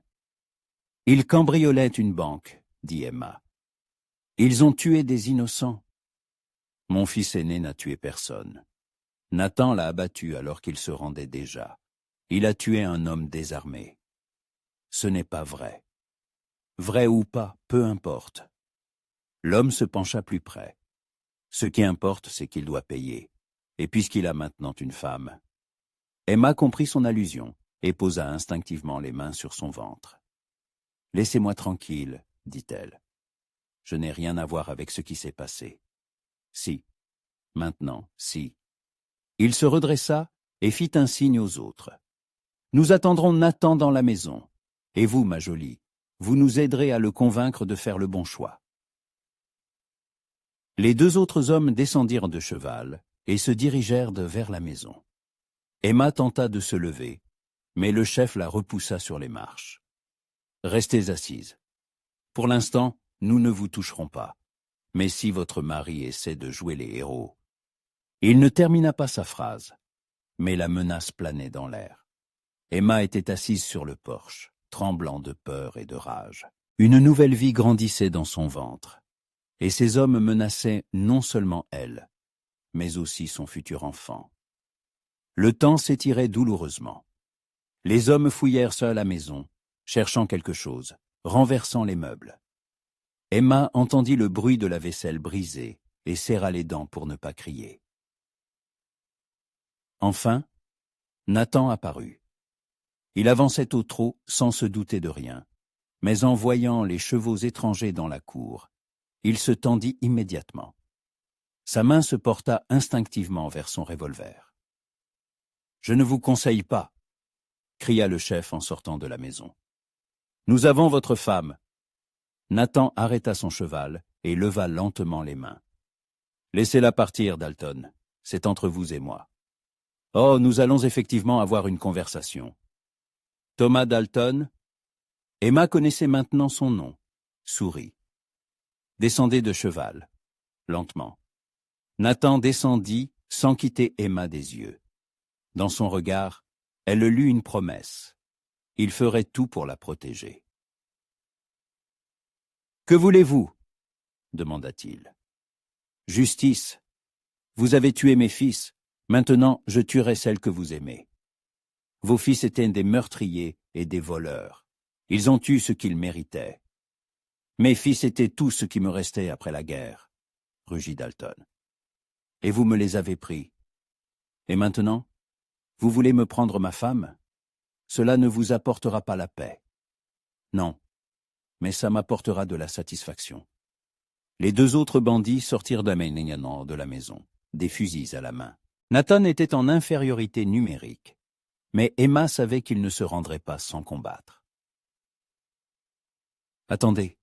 Speaker 1: Ils cambriolaient une banque, dit Emma. Ils ont tué des innocents. Mon fils aîné n'a tué personne. Nathan l'a abattu alors qu'il se rendait déjà. Il a tué un homme désarmé. Ce n'est pas vrai. Vrai ou pas, peu importe. L'homme se pencha plus près. Ce qui importe, c'est qu'il doit payer. Et puisqu'il a maintenant une femme. Emma comprit son allusion et posa instinctivement les mains sur son ventre. « Laissez-moi tranquille, dit-elle. Je n'ai rien à voir avec ce qui s'est passé. Si. Maintenant, si. » Il se redressa et fit un signe aux autres. « Nous attendrons Nathan dans la maison. Et vous, ma jolie, vous nous aiderez à le convaincre de faire le bon choix. » Les 2 autres hommes descendirent de cheval et se dirigèrent vers la maison. Emma tenta de se lever, Mais le chef la repoussa sur les marches. « Restez assise. Pour l'instant, nous ne vous toucherons pas. Mais si votre mari essaie de jouer les héros… » Il ne termina pas sa phrase, mais la menace planait dans l'air. Emma était assise sur le porche, tremblant de peur et de rage. Une nouvelle vie grandissait dans son ventre, et ces hommes menaçaient non seulement elle, mais aussi son futur enfant. Le temps s'étirait douloureusement. Les hommes fouillèrent seuls la maison, cherchant quelque chose, renversant les meubles. Emma entendit le bruit de la vaisselle brisée et serra les dents pour ne pas crier. Enfin, Nathan apparut. Il avançait au trot sans se douter de rien, mais en voyant les chevaux étrangers dans la cour, il se tendit immédiatement. Sa main se porta instinctivement vers son revolver. « Je ne vous conseille pas !» cria le chef en sortant de la maison. « Nous avons votre femme !» Nathan arrêta son cheval et leva lentement les mains. « Laissez-la partir, Dalton. C'est entre vous et moi. » « Oh, nous allons effectivement avoir une conversation. » Thomas Dalton, Emma connaissait maintenant son nom, sourit. « Descendez de cheval. » Lentement. Nathan descendit sans quitter Emma des yeux. Dans son regard, elle lut une promesse. Il ferait tout pour la protéger. « Que voulez-vous » demanda-t-il. « Justice. Vous avez tué mes fils. Maintenant, je tuerai celle que vous aimez. Vos fils étaient des meurtriers et des voleurs. Ils ont eu ce qu'ils méritaient. Mes fils étaient tout ce qui me restait après la guerre, rugit Dalton. Et vous me les avez pris. Et maintenant, vous voulez me prendre ma femme? Cela ne vous apportera pas la paix. Non, mais ça m'apportera de la satisfaction. Les deux autres bandits sortirent de la maison, des fusils à la main. Nathan était en infériorité numérique, mais Emma savait qu'il ne se rendrait pas sans combattre. « Attendez, »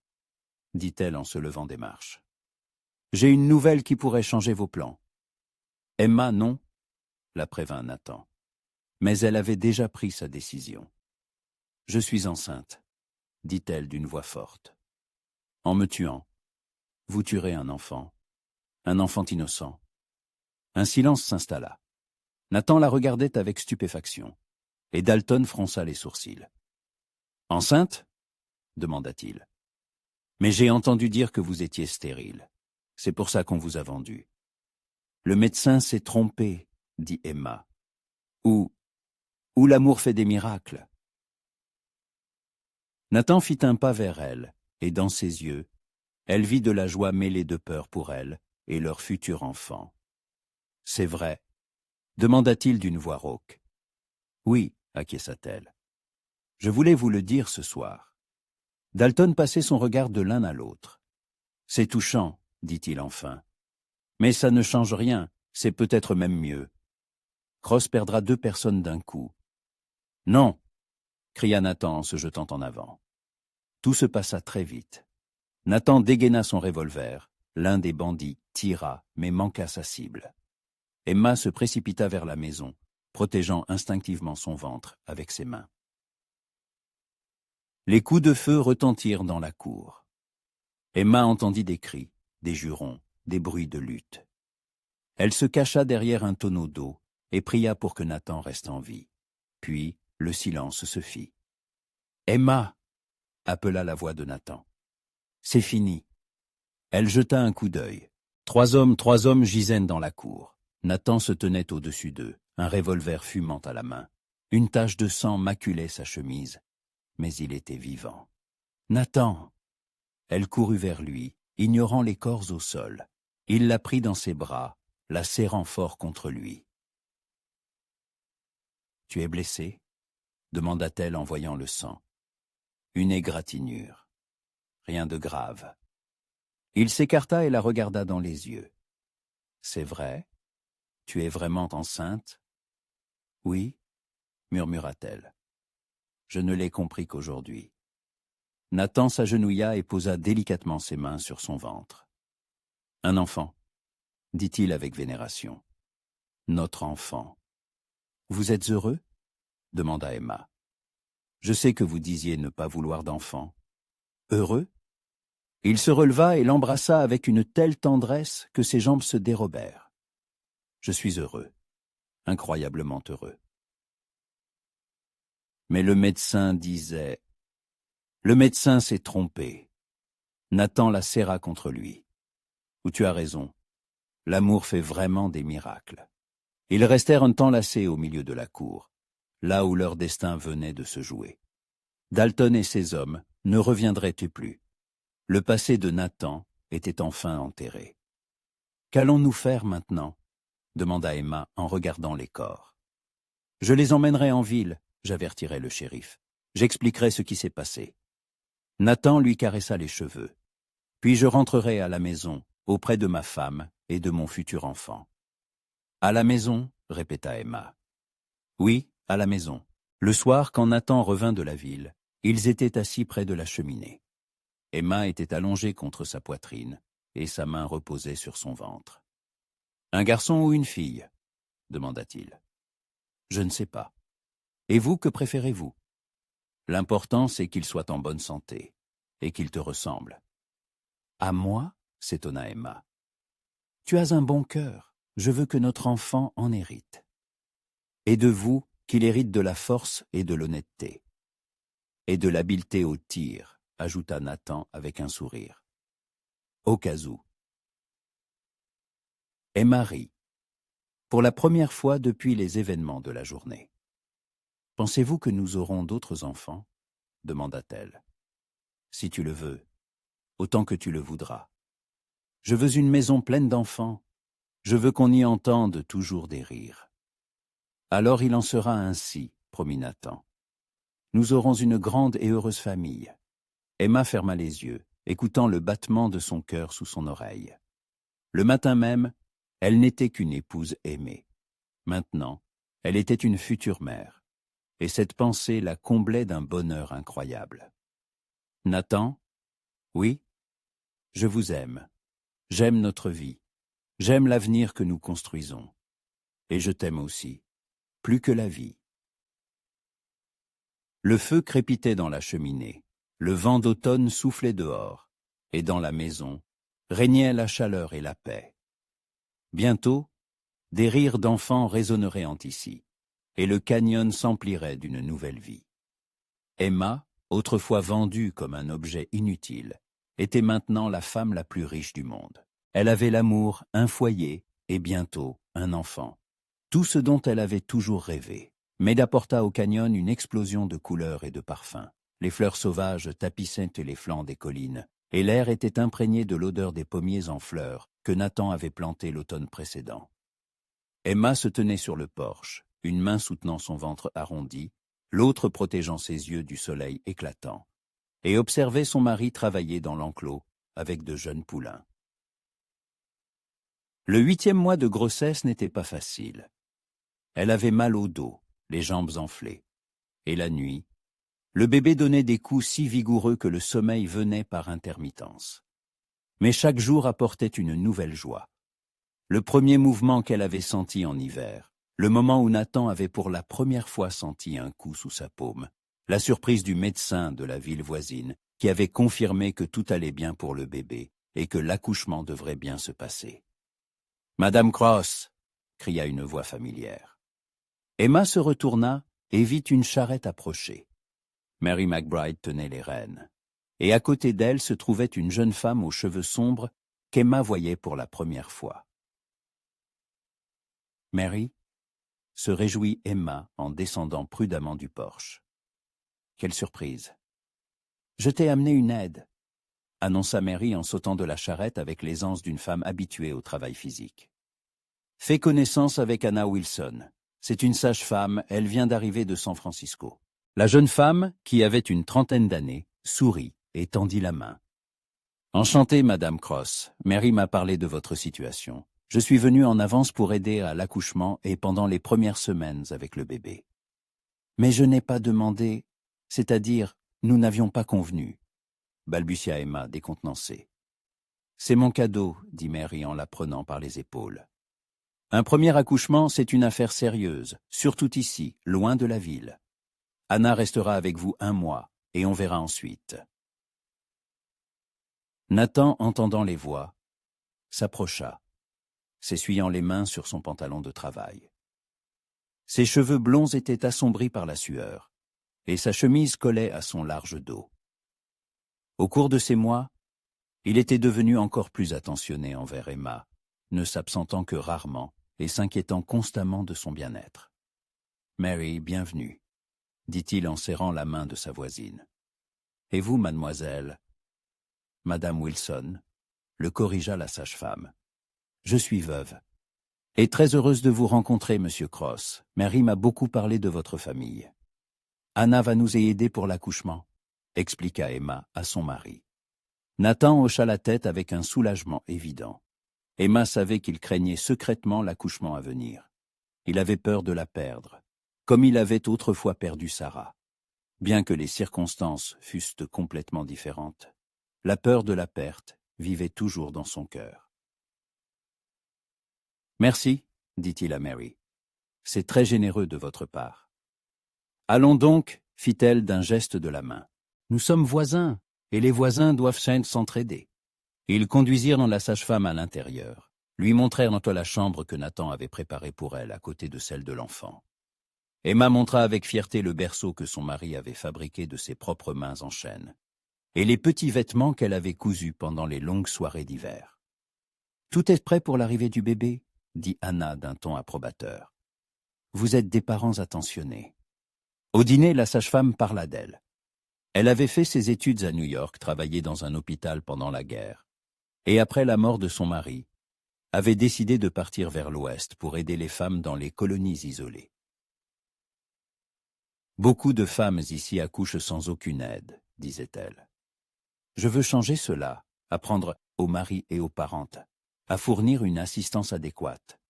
Speaker 1: dit-elle en se levant des marches. « J'ai une nouvelle qui pourrait changer vos plans. » « Emma, non, » la prévint Nathan, mais elle avait déjà pris sa décision. « Je suis enceinte, » dit-elle d'une voix forte. « En me tuant, vous tuerez un enfant innocent. » Un silence s'installa. Nathan la regardait avec stupéfaction, et Dalton fronça les sourcils. « Enceinte » demanda-t-il. « Mais j'ai entendu dire que vous étiez stérile. C'est pour ça qu'on vous a vendu. »« Le médecin s'est trompé, » dit Emma. « Ou l'amour fait des miracles. » Nathan fit un pas vers elle, et dans ses yeux, elle vit de la joie mêlée de peur pour elle et leur futur enfant. « C'est vrai ?» demanda-t-il d'une voix rauque. « Oui, » acquiesça-t-elle. « Je voulais vous le dire ce soir. » Dalton passait son regard de l'un à l'autre. « C'est touchant, » dit-il enfin. « Mais ça ne change rien, c'est peut-être même mieux. Cross perdra 2 personnes d'un coup. »« Non !» cria Nathan en se jetant en avant. Tout se passa très vite. Nathan dégaina son revolver. L'un des bandits tira, mais manqua sa cible. Emma se précipita vers la maison, protégeant instinctivement son ventre avec ses mains. Les coups de feu retentirent dans la cour. Emma entendit des cris, des jurons, des bruits de lutte. Elle se cacha derrière un tonneau d'eau et pria pour que Nathan reste en vie. Puis, le silence se fit. « Emma !» appela la voix de Nathan. « C'est fini. » Elle jeta un coup d'œil. 3 hommes gisaient dans la cour. Nathan se tenait au-dessus d'eux, un revolver fumant à la main. Une tache de sang maculait sa chemise, mais il était vivant. « Nathan !» Elle courut vers lui, ignorant les corps au sol. Il la prit dans ses bras, la serrant fort contre lui. « Tu es blessé ?» demanda-t-elle en voyant le sang. « Une égratignure. Rien de grave. » Il s'écarta et la regarda dans les yeux. « C'est vrai ? Tu es vraiment enceinte ?»« Oui, » murmura-t-elle. « Je ne l'ai compris qu'aujourd'hui. » Nathan s'agenouilla et posa délicatement ses mains sur son ventre. « Un enfant, » dit-il avec vénération. « Notre enfant. Vous êtes heureux ? demanda Emma. Je sais que vous disiez ne pas vouloir d'enfant. Heureux? Il se releva et l'embrassa avec une telle tendresse que ses jambes se dérobèrent. Je suis heureux, incroyablement heureux. Mais le médecin disait... Le médecin s'est trompé. Nathan la serra contre lui. Où tu as raison, l'amour fait vraiment des miracles. Ils restèrent un temps lassés au milieu de la cour, là où leur destin venait de se jouer. Dalton et ses hommes ne reviendraient plus. Le passé de Nathan était enfin enterré. « Qu'allons-nous faire maintenant ?» demanda Emma en regardant les corps. « Je les emmènerai en ville, » j'avertirai le shérif. « J'expliquerai ce qui s'est passé. » Nathan lui caressa les cheveux. « Puis je rentrerai à la maison, auprès de ma femme et de mon futur enfant. »« À la maison ?» répéta Emma. « Oui, à la maison. » Le soir, quand Nathan revint de la ville, ils étaient assis près de la cheminée. Emma était allongée contre sa poitrine et sa main reposait sur son ventre. « Un garçon ou une fille ?» demanda-t-il. « Je ne sais pas. Et vous, que préférez-vous ? L'important, c'est qu'il soit en bonne santé et qu'il te ressemble. »« À moi ?» s'étonna Emma. « Tu as un bon cœur. Je veux que notre enfant en hérite. Et de vous, qu'il hérite de la force et de l'honnêteté. Et de l'habileté au tir, ajouta Nathan avec un sourire. Au cas où. Emma rit. Pour la première fois depuis les événements de la journée. Pensez-vous que nous aurons d'autres enfants ? Demanda-t-elle. Si tu le veux, autant que tu le voudras. Je veux une maison pleine d'enfants. Je veux qu'on y entende toujours des rires. Alors il en sera ainsi, promit Nathan. Nous aurons une grande et heureuse famille. Emma ferma les yeux, écoutant le battement de son cœur sous son oreille. Le matin même, elle n'était qu'une épouse aimée. Maintenant, elle était une future mère, et cette pensée la comblait d'un bonheur incroyable. Nathan, oui, je vous aime. J'aime notre vie. J'aime l'avenir que nous construisons. Et je t'aime aussi, plus que la vie. Le feu crépitait dans la cheminée, le vent d'automne soufflait dehors, et dans la maison régnait la chaleur et la paix. Bientôt, des rires d'enfants résonneraient ici, et le canyon s'emplirait d'une nouvelle vie. Emma, autrefois vendue comme un objet inutile, était maintenant la femme la plus riche du monde. Elle avait l'amour, un foyer et bientôt un enfant. Tout ce dont elle avait toujours rêvé. Med apporta au canyon une explosion de couleurs et de parfums. Les fleurs sauvages tapissaient les flancs des collines, et l'air était imprégné de l'odeur des pommiers en fleurs que Nathan avait plantés l'automne précédent. Emma se tenait sur le porche, une main soutenant son ventre arrondi, l'autre protégeant ses yeux du soleil éclatant, et observait son mari travailler dans l'enclos avec de jeunes poulains. Le 8e mois de grossesse n'était pas facile. Elle avait mal au dos, les jambes enflées. Et la nuit, le bébé donnait des coups si vigoureux que le sommeil venait par intermittence. Mais chaque jour apportait une nouvelle joie. Le premier mouvement qu'elle avait senti en hiver, le moment où Nathan avait pour la première fois senti un coup sous sa paume, la surprise du médecin de la ville voisine qui avait confirmé que tout allait bien pour le bébé et que l'accouchement devrait bien se passer. « Madame Cross !» cria une voix familière. Emma se retourna et vit une charrette approcher. Mary McBride tenait les rênes, et à côté d'elle se trouvait une jeune femme aux cheveux sombres qu'Emma voyait pour la première fois. « Mary ?» se réjouit Emma en descendant prudemment du porche. « Quelle surprise !»« Je t'ai amené une aide », annonça Mary en sautant de la charrette avec l'aisance d'une femme habituée au travail physique. « Fais connaissance avec Anna Wilson. C'est une sage-femme, elle vient d'arriver de San Francisco. » La jeune femme, qui avait une trentaine d'années, sourit et tendit la main. « Enchantée, Madame Cross. Mary m'a parlé de votre situation. Je suis venue en avance pour aider à l'accouchement et pendant les premières semaines avec le bébé. »« Mais je n'ai pas demandé, c'est-à-dire, nous n'avions pas convenu. » balbutia Emma, décontenancée. « C'est mon cadeau, dit Mary en la prenant par les épaules. Un premier accouchement, c'est une affaire sérieuse, surtout ici, loin de la ville. Anna restera avec vous 1 mois, et on verra ensuite. » Nathan, entendant les voix, s'approcha, s'essuyant les mains sur son pantalon de travail. Ses cheveux blonds étaient assombris par la sueur, et sa chemise collait à son large dos. Au cours de ces mois, il était devenu encore plus attentionné envers Emma, ne s'absentant que rarement et s'inquiétant constamment de son bien-être. « Mary, bienvenue, » dit-il en serrant la main de sa voisine. « Et vous, mademoiselle ?» Madame Wilson, le corrigea la sage-femme. « Je suis veuve. Et très heureuse de vous rencontrer, monsieur Cross. Mary m'a beaucoup parlé de votre famille. Anna va nous aider pour l'accouchement, » expliqua Emma à son mari. Nathan hocha la tête avec un soulagement évident. Emma savait qu'il craignait secrètement l'accouchement à venir. Il avait peur de la perdre, comme il avait autrefois perdu Sarah. Bien que les circonstances fussent complètement différentes, la peur de la perte vivait toujours dans son cœur. « Merci, » dit-il à Mary. « C'est très généreux de votre part. »« Allons donc, » fit-elle d'un geste de la main. « Nous sommes voisins, et les voisins doivent s'entraider. » Ils conduisirent la sage-femme à l'intérieur, lui montrèrent la chambre que Nathan avait préparée pour elle à côté de celle de l'enfant. Emma montra avec fierté le berceau que son mari avait fabriqué de ses propres mains en chêne, et les petits vêtements qu'elle avait cousus pendant les longues soirées d'hiver. « Tout est prêt pour l'arrivée du bébé ?» dit Anna d'un ton approbateur. « Vous êtes des parents attentionnés. » Au dîner, la sage-femme parla d'elle. Elle avait fait ses études à New York, travaillé dans un hôpital pendant la guerre, et après la mort de son mari, avait décidé de partir vers l'Ouest pour aider les femmes dans les colonies isolées. « Beaucoup de femmes ici accouchent sans aucune aide, » disait-elle. « Je veux changer cela, apprendre aux maris et aux parentes à fournir une assistance adéquate. »«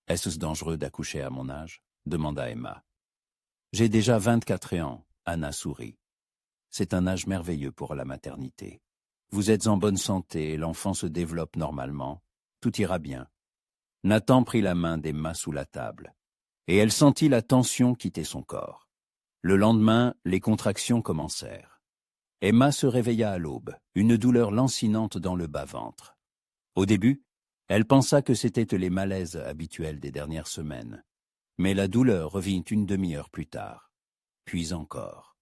Speaker 1: Est-ce dangereux d'accoucher à mon âge ?» demanda Emma. « J'ai déjà 24 ans, » Anna sourit. « C'est un âge merveilleux pour la maternité. Vous êtes en bonne santé, l'enfant se développe normalement, tout ira bien. » Nathan prit la main d'Emma sous la table, et elle sentit la tension quitter son corps. Le lendemain, les contractions commencèrent. Emma se réveilla à l'aube, une douleur lancinante dans le bas-ventre. Au début, elle pensa que c'étaient les malaises habituels des dernières semaines, mais la douleur revint une demi-heure plus tard, puis encore.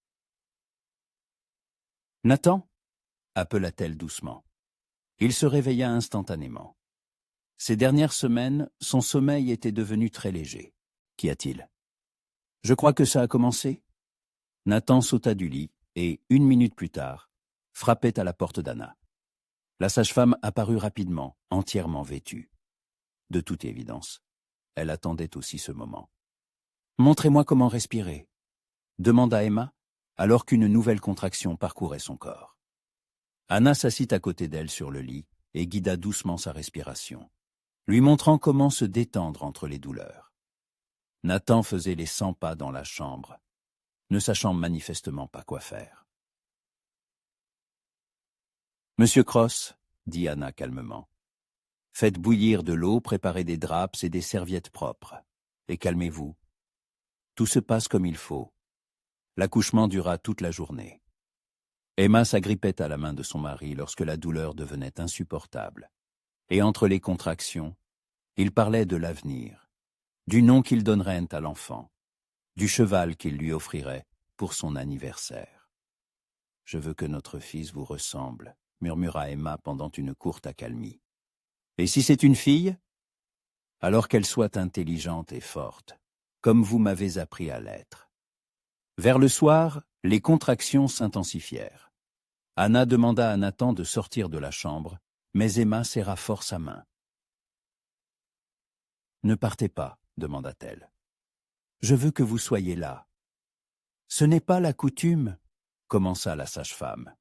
Speaker 1: « Nathan » appela-t-elle doucement. Il se réveilla instantanément. Ces dernières semaines, son sommeil était devenu très léger. Qu'y a-t-il ? Je crois que ça a commencé. Nathan sauta du lit et, 1 minute plus tard, frappait à la porte d'Anna. La sage-femme apparut rapidement, entièrement vêtue. De toute évidence, elle attendait aussi ce moment. « Montrez-moi comment respirer » demanda Emma, alors qu'une nouvelle contraction parcourait son corps. Anna s'assit à côté d'elle sur le lit et guida doucement sa respiration, lui montrant comment se détendre entre les douleurs. Nathan faisait les 100 pas dans la chambre, ne sachant manifestement pas quoi faire. « Monsieur Cross, » dit Anna calmement, « faites bouillir de l'eau, préparez des draps et des serviettes propres, et calmez-vous. Tout se passe comme il faut. L'accouchement dura toute la journée. » Emma s'agrippait à la main de son mari lorsque la douleur devenait insupportable, et entre les contractions, il parlait de l'avenir, du nom qu'il donnerait à l'enfant, du cheval qu'il lui offrirait pour son anniversaire. « Je veux que notre fils vous ressemble, » murmura Emma pendant une courte accalmie. « Et si c'est une fille ? Alors qu'elle soit intelligente et forte, comme vous m'avez appris à l'être. » Vers le soir, les contractions s'intensifièrent. Anna demanda à Nathan de sortir de la chambre, mais Emma serra fort sa main. « Ne partez pas, » demanda-t-elle. « Je veux que vous soyez là. »« Ce n'est pas la coutume, » commença la sage-femme.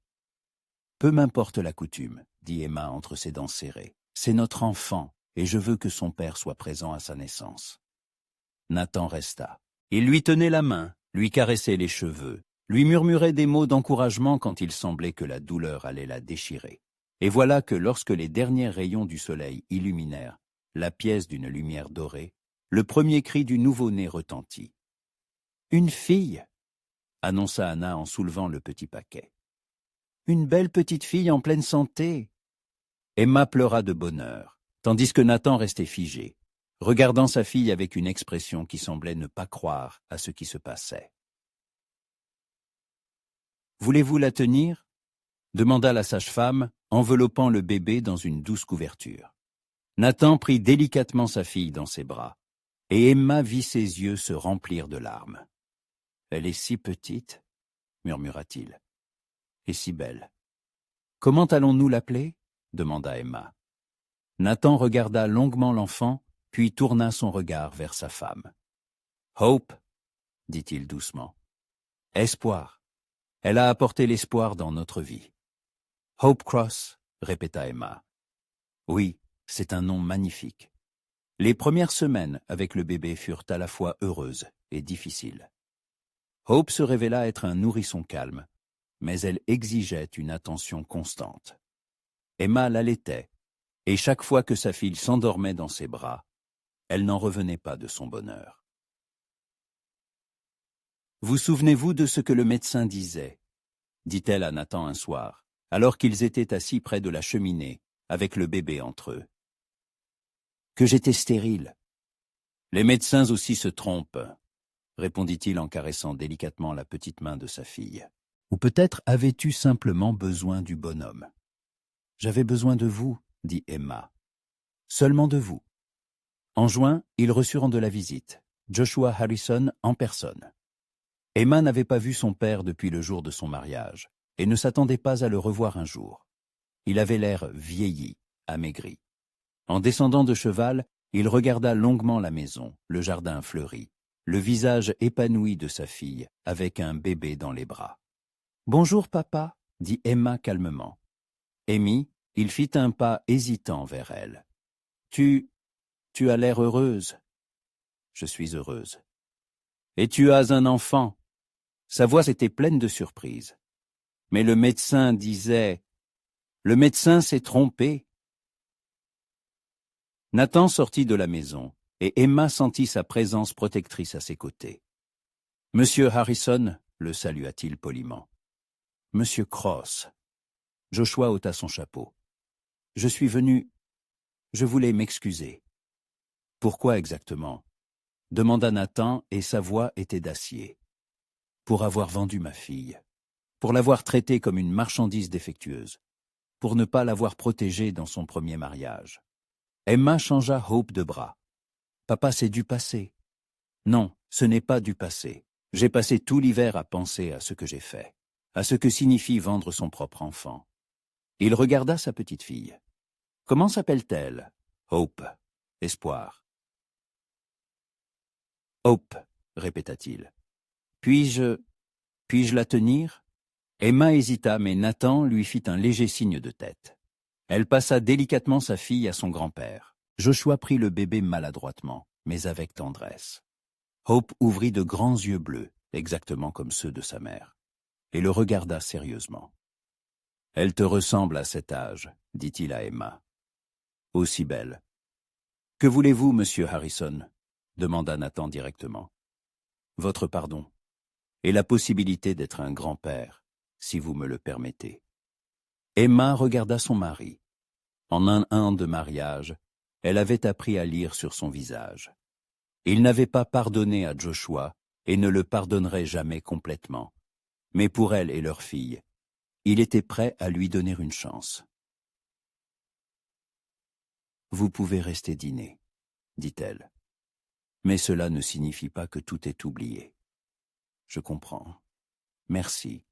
Speaker 1: « Peu m'importe la coutume, » dit Emma entre ses dents serrées. « C'est notre enfant, et je veux que son père soit présent à sa naissance. » Nathan resta. Il lui tenait la main, lui caressait les cheveux, lui murmurait des mots d'encouragement quand il semblait que la douleur allait la déchirer. Et voilà que lorsque les derniers rayons du soleil illuminèrent la pièce d'une lumière dorée, le premier cri du nouveau-né retentit. « Une fille !» annonça Anna en soulevant le petit paquet. « Une belle petite fille en pleine santé !» Emma pleura de bonheur, tandis que Nathan restait figé, regardant sa fille avec une expression qui semblait ne pas croire à ce qui se passait. « Voulez-vous la tenir ?» demanda la sage-femme, enveloppant le bébé dans une douce couverture. Nathan prit délicatement sa fille dans ses bras, et Emma vit ses yeux se remplir de larmes. « Elle est si petite, » murmura-t-il, « et si belle. »« Comment allons-nous l'appeler ?» demanda Emma. Nathan regarda longuement l'enfant, puis tourna son regard vers sa femme. « Hope, » dit-il doucement. « Espoir. Elle a apporté l'espoir dans notre vie. »« Hope Cross » répéta Emma. « Oui, c'est un nom magnifique. » Les premières semaines avec le bébé furent à la fois heureuses et difficiles. Hope se révéla être un nourrisson calme, mais elle exigeait une attention constante. Emma l'allaitait, et chaque fois que sa fille s'endormait dans ses bras, elle n'en revenait pas de son bonheur. « Vous souvenez-vous de ce que le médecin disait ?» dit-elle à Nathan un soir, alors qu'ils étaient assis près de la cheminée, avec le bébé entre eux. « Que j'étais stérile. »« Les médecins aussi se trompent, » répondit-il en caressant délicatement la petite main de sa fille. « Ou peut-être avais-tu simplement besoin du bonhomme. »« J'avais besoin de vous, » dit Emma. « Seulement de vous. » En juin, ils reçurent de la visite, Joshua Harrison en personne. Emma n'avait pas vu son père depuis le jour de son mariage et ne s'attendait pas à le revoir un jour. Il avait l'air vieilli, amaigri. En descendant de cheval, il regarda longuement la maison, le jardin fleuri, le visage épanoui de sa fille avec un bébé dans les bras. « Bonjour papa, » dit Emma calmement. Amy, il fit un pas hésitant vers elle. « Tu as l'air heureuse. »« Je suis heureuse. »« Et tu as un enfant. » Sa voix était pleine de surprise. « Mais le médecin disait... » « Le médecin s'est trompé. » Nathan sortit de la maison, et Emma sentit sa présence protectrice à ses côtés. « Monsieur Harrison, » le salua-t-il poliment. « Monsieur Cross. » Joshua ôta son chapeau. « Je suis venu... Je voulais m'excuser. »« Pourquoi exactement ?» demanda Nathan, et sa voix était d'acier. « Pour avoir vendu ma fille. Pour l'avoir traitée comme une marchandise défectueuse. Pour ne pas l'avoir protégée dans son premier mariage. » Emma changea Hope de bras. « Papa, c'est du passé. »« Non, ce n'est pas du passé. J'ai passé tout l'hiver à penser à ce que j'ai fait, à ce que signifie vendre son propre enfant. » Il regarda sa petite fille. « Comment s'appelle-t-elle ?»« Hope. Espoir. »« Hope, » répéta-t-il. « Puis-je la tenir ?» Emma hésita, mais Nathan lui fit un léger signe de tête. Elle passa délicatement sa fille à son grand-père. Joshua prit le bébé maladroitement, mais avec tendresse. Hope ouvrit de grands yeux bleus, exactement comme ceux de sa mère, et le regarda sérieusement. « Elle te ressemble à cet âge, » dit-il à Emma. « Aussi belle. »« Que voulez-vous, monsieur Harrison ?» demanda Nathan directement. « Votre pardon, et la possibilité d'être un grand-père, si vous me le permettez. » Emma regarda son mari. En un an de mariage, elle avait appris à lire sur son visage. Il n'avait pas pardonné à Joshua et ne le pardonnerait jamais complètement. Mais pour elle et leur fille, il était prêt à lui donner une chance. « Vous pouvez rester dîner, » dit-elle. « Mais cela ne signifie pas que tout est oublié. »« Je comprends. Merci. »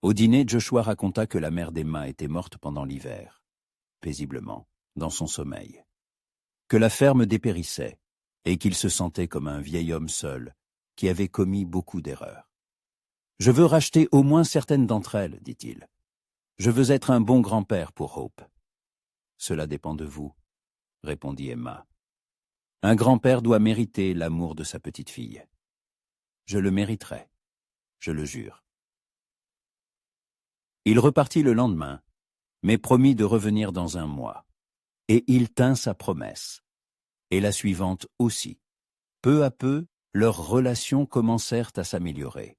Speaker 1: Au dîner, Joshua raconta que la mère d'Emma était morte pendant l'hiver, paisiblement, dans son sommeil, que la ferme dépérissait et qu'il se sentait comme un vieil homme seul qui avait commis beaucoup d'erreurs. « Je veux racheter au moins certaines d'entre elles, dit-il. Je veux être un bon grand-père pour Hope. »« Cela dépend de vous, » répondit Emma. « Un grand-père doit mériter l'amour de sa petite fille. Je le mériterai, je le jure. » Il repartit le lendemain, mais promit de revenir dans un mois. Et il tint sa promesse. et la suivante aussi. Peu à peu, leurs relations commencèrent à s'améliorer.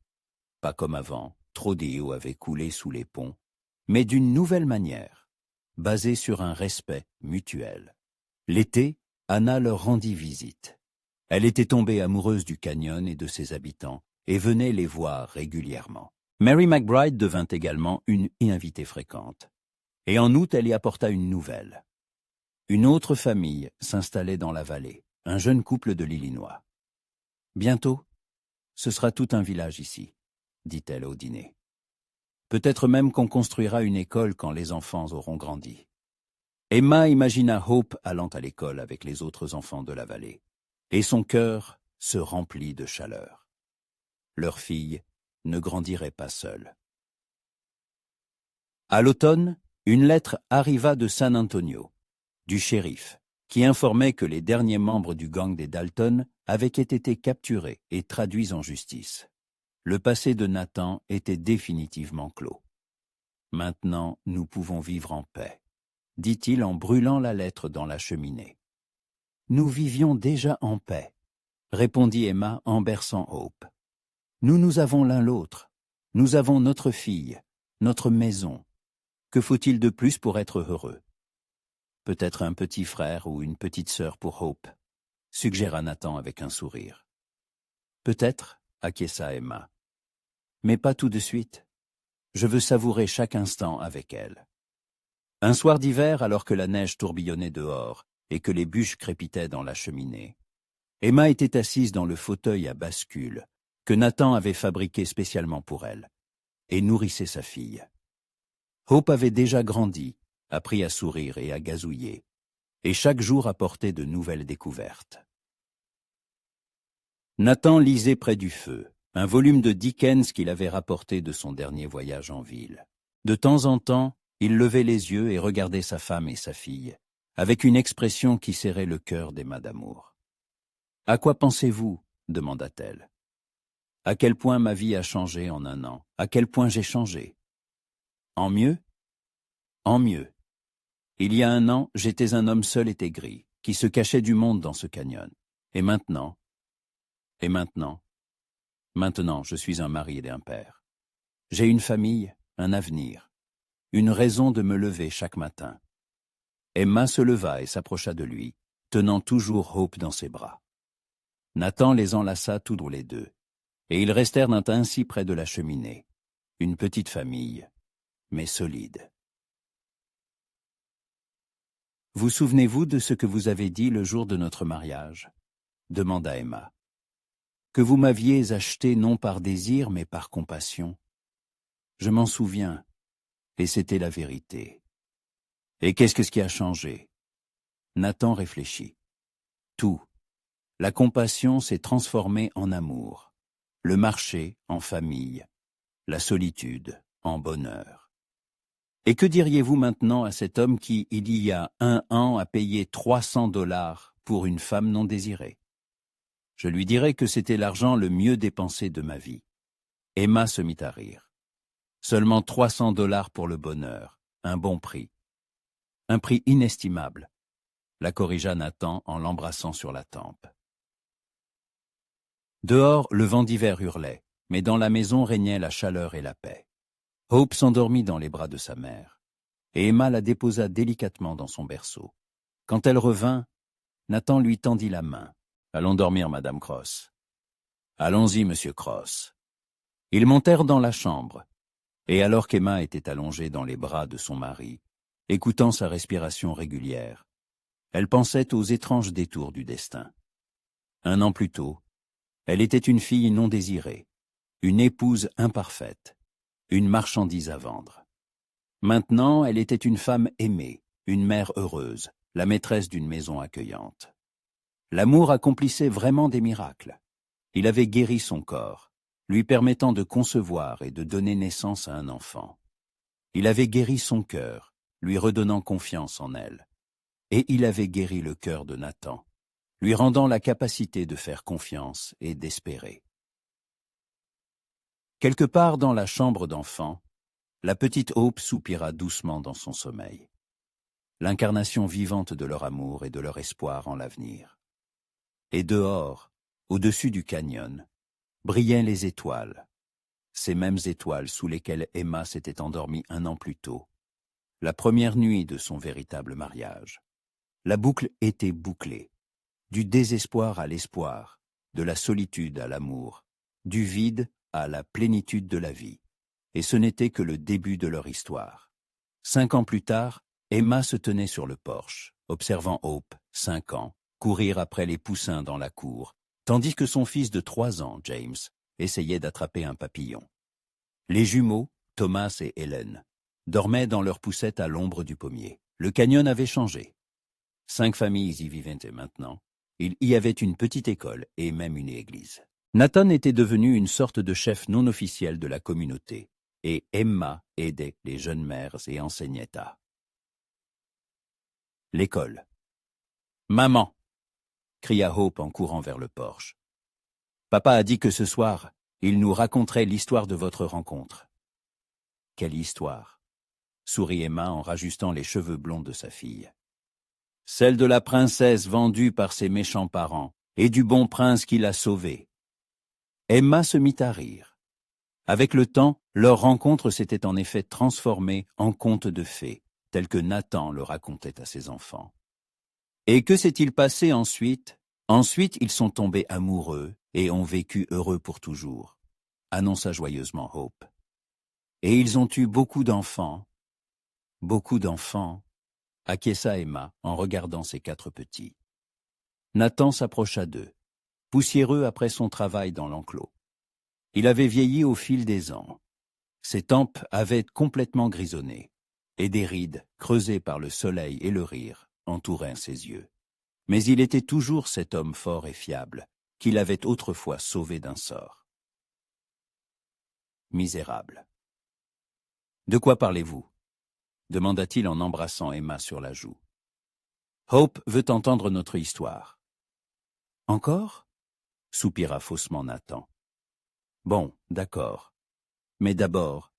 Speaker 1: Pas comme avant, trop d'eau avait coulé sous les ponts, mais d'une nouvelle manière, basée sur un respect mutuel. L'été, Anna leur rendit visite. Elle était tombée amoureuse du canyon et de ses habitants, et venait les voir régulièrement. Mary McBride devint également une invitée fréquente. Et en août, elle y apporta une nouvelle. Une autre famille s'installait dans la vallée, un jeune couple de l'Illinois. « Bientôt, ce sera tout un village ici », dit-elle au dîner. « Peut-être même qu'on construira une école quand les enfants auront grandi. » Emma imagina Hope allant à l'école avec les autres enfants de la vallée, et son cœur se remplit de chaleur. Leur fille ne grandirait pas seule. À l'automne, une lettre arriva de San Antonio, du shérif, qui informait que les derniers membres du gang des Dalton avaient été capturés et traduits en justice. Le passé de Nathan était définitivement clos. « Maintenant, nous pouvons vivre en paix », dit-il en brûlant la lettre dans la cheminée. « Nous vivions déjà en paix », répondit Emma en berçant Hope. « Nous avons l'un l'autre. Nous avons notre fille, notre maison. Que faut-il de plus pour être heureux ? Peut-être un petit frère ou une petite sœur pour Hope, suggéra Nathan avec un sourire. Peut-être, acquiesça Emma. Mais pas tout de suite. Je veux savourer chaque instant avec elle. Un soir d'hiver, alors que la neige tourbillonnait dehors et que les bûches crépitaient dans la cheminée, Emma était assise dans le fauteuil à bascule que Nathan avait fabriqué spécialement pour elle, et nourrissait sa fille. Hope avait déjà grandi, appris à sourire et à gazouiller, et chaque jour apportait de nouvelles découvertes. Nathan lisait près du feu, un volume de Dickens qu'il avait rapporté de son dernier voyage en ville. De temps en temps, il levait les yeux et regardait sa femme et sa fille, avec une expression qui serrait le cœur d'Emma d'amour. « À quoi pensez-vous » demanda-t-elle. « À quel point ma vie a changé en un an, à quel point j'ai changé. En mieux ? En mieux. Il y a un an, j'étais un homme seul et aigri, qui se cachait du monde dans ce canyon. Et maintenant, je suis un mari et un père. J'ai une famille, un avenir, une raison de me lever chaque matin. » Emma se leva et s'approcha de lui, tenant toujours Hope dans ses bras. Nathan les enlaça tous les deux, et ils restèrent ainsi près de la cheminée, une petite famille, mais solide. « Vous souvenez-vous de ce que vous avez dit le jour de notre mariage » demanda Emma. « Que vous m'aviez acheté non par désir mais par compassion. Je m'en souviens, et c'était la vérité. Et qu'est-ce qui a changé ?» Nathan réfléchit. Tout. La compassion s'est transformée en amour, le marché en famille, la solitude en bonheur. Et que diriez-vous maintenant à cet homme qui, il y a 1 an, a payé $300 pour une femme non désirée? Je lui dirais que c'était l'argent le mieux dépensé de ma vie. Emma se mit à rire. Seulement $300 pour le bonheur, un bon prix. Un prix inestimable, la corrigea Nathan en l'embrassant sur la tempe. Dehors, le vent d'hiver hurlait, mais dans la maison régnait la chaleur et la paix. Hope s'endormit dans les bras de sa mère, et Emma la déposa délicatement dans son berceau. Quand elle revint, Nathan lui tendit la main. « Allons dormir, Madame Cross. »« Allons-y, Monsieur Cross. » Ils montèrent dans la chambre, et alors qu'Emma était allongée dans les bras de son mari, écoutant sa respiration régulière, elle pensait aux étranges détours du destin. 1 an plus tôt, elle était une fille non désirée, une épouse imparfaite, une marchandise à vendre. Maintenant, elle était une femme aimée, une mère heureuse, la maîtresse d'une maison accueillante. L'amour accomplissait vraiment des miracles. Il avait guéri son corps, lui permettant de concevoir et de donner naissance à un enfant. Il avait guéri son cœur, lui redonnant confiance en elle. Et il avait guéri le cœur de Nathan, lui rendant la capacité de faire confiance et d'espérer. Quelque part dans la chambre d'enfant, la petite Hope soupira doucement dans son sommeil. L'incarnation vivante de leur amour et de leur espoir en l'avenir. Et dehors, au-dessus du canyon, brillaient les étoiles, ces mêmes étoiles sous lesquelles Emma s'était endormie 1 an plus tôt, la première nuit de son véritable mariage. La boucle était bouclée, du désespoir à l'espoir, de la solitude à l'amour, du vide à la plénitude de la vie. Et ce n'était que le début de leur histoire. 5 ans plus tard, Emma se tenait sur le porche, observant Hope, 5 ans, courir après les poussins dans la cour, tandis que son fils de 3 ans, James, essayait d'attraper un papillon. Les jumeaux, Thomas et Helen, dormaient dans leur poussette à l'ombre du pommier. Le canyon avait changé. 5 familles y vivaient maintenant. Il y avait une petite école et même une église. Nathan était devenu une sorte de chef non officiel de la communauté, et Emma aidait les jeunes mères et enseignait à l'école. « Maman !» cria Hope en courant vers le porche. « Papa a dit que ce soir, il nous raconterait l'histoire de votre rencontre. » « Quelle histoire ?» sourit Emma en rajustant les cheveux blonds de sa fille. « Celle de la princesse vendue par ses méchants parents et du bon prince qui l'a sauvée. » Emma se mit à rire. Avec le temps, leur rencontre s'était en effet transformée en conte de fées, tel que Nathan le racontait à ses enfants. Et que s'est-il passé ensuite ? Ensuite, ils sont tombés amoureux et ont vécu heureux pour toujours, annonça joyeusement Hope. Et ils ont eu beaucoup d'enfants, acquiesça Emma en regardant ses 4 petits. Nathan s'approcha d'eux, poussiéreux après son travail dans l'enclos. Il avait vieilli au fil des ans. Ses tempes avaient complètement grisonné, et des rides, creusées par le soleil et le rire, entouraient ses yeux. Mais il était toujours cet homme fort et fiable, qui l'avait autrefois sauvé d'un sort. Misérable. « De quoi parlez-vous » demanda-t-il en embrassant Emma sur la joue. « Hope veut entendre notre histoire. »« Encore » soupira faussement Nathan. « Bon, d'accord. Mais d'abord,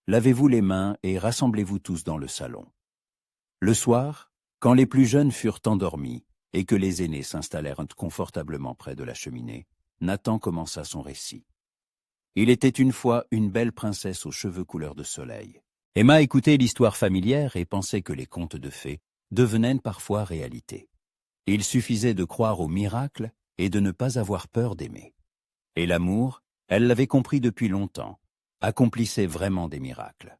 Speaker 1: lavez-vous les mains et rassemblez-vous tous dans le salon. » Le soir, quand les plus jeunes furent endormis et que les aînés s'installèrent confortablement près de la cheminée, Nathan commença son récit. Il était une fois une belle princesse aux cheveux couleur de soleil. Emma écoutait l'histoire familière et pensait que les contes de fées devenaient parfois réalité. Il suffisait de croire au miracle et de ne pas avoir peur d'aimer. Et l'amour, elle l'avait compris depuis longtemps, accomplissait vraiment des miracles.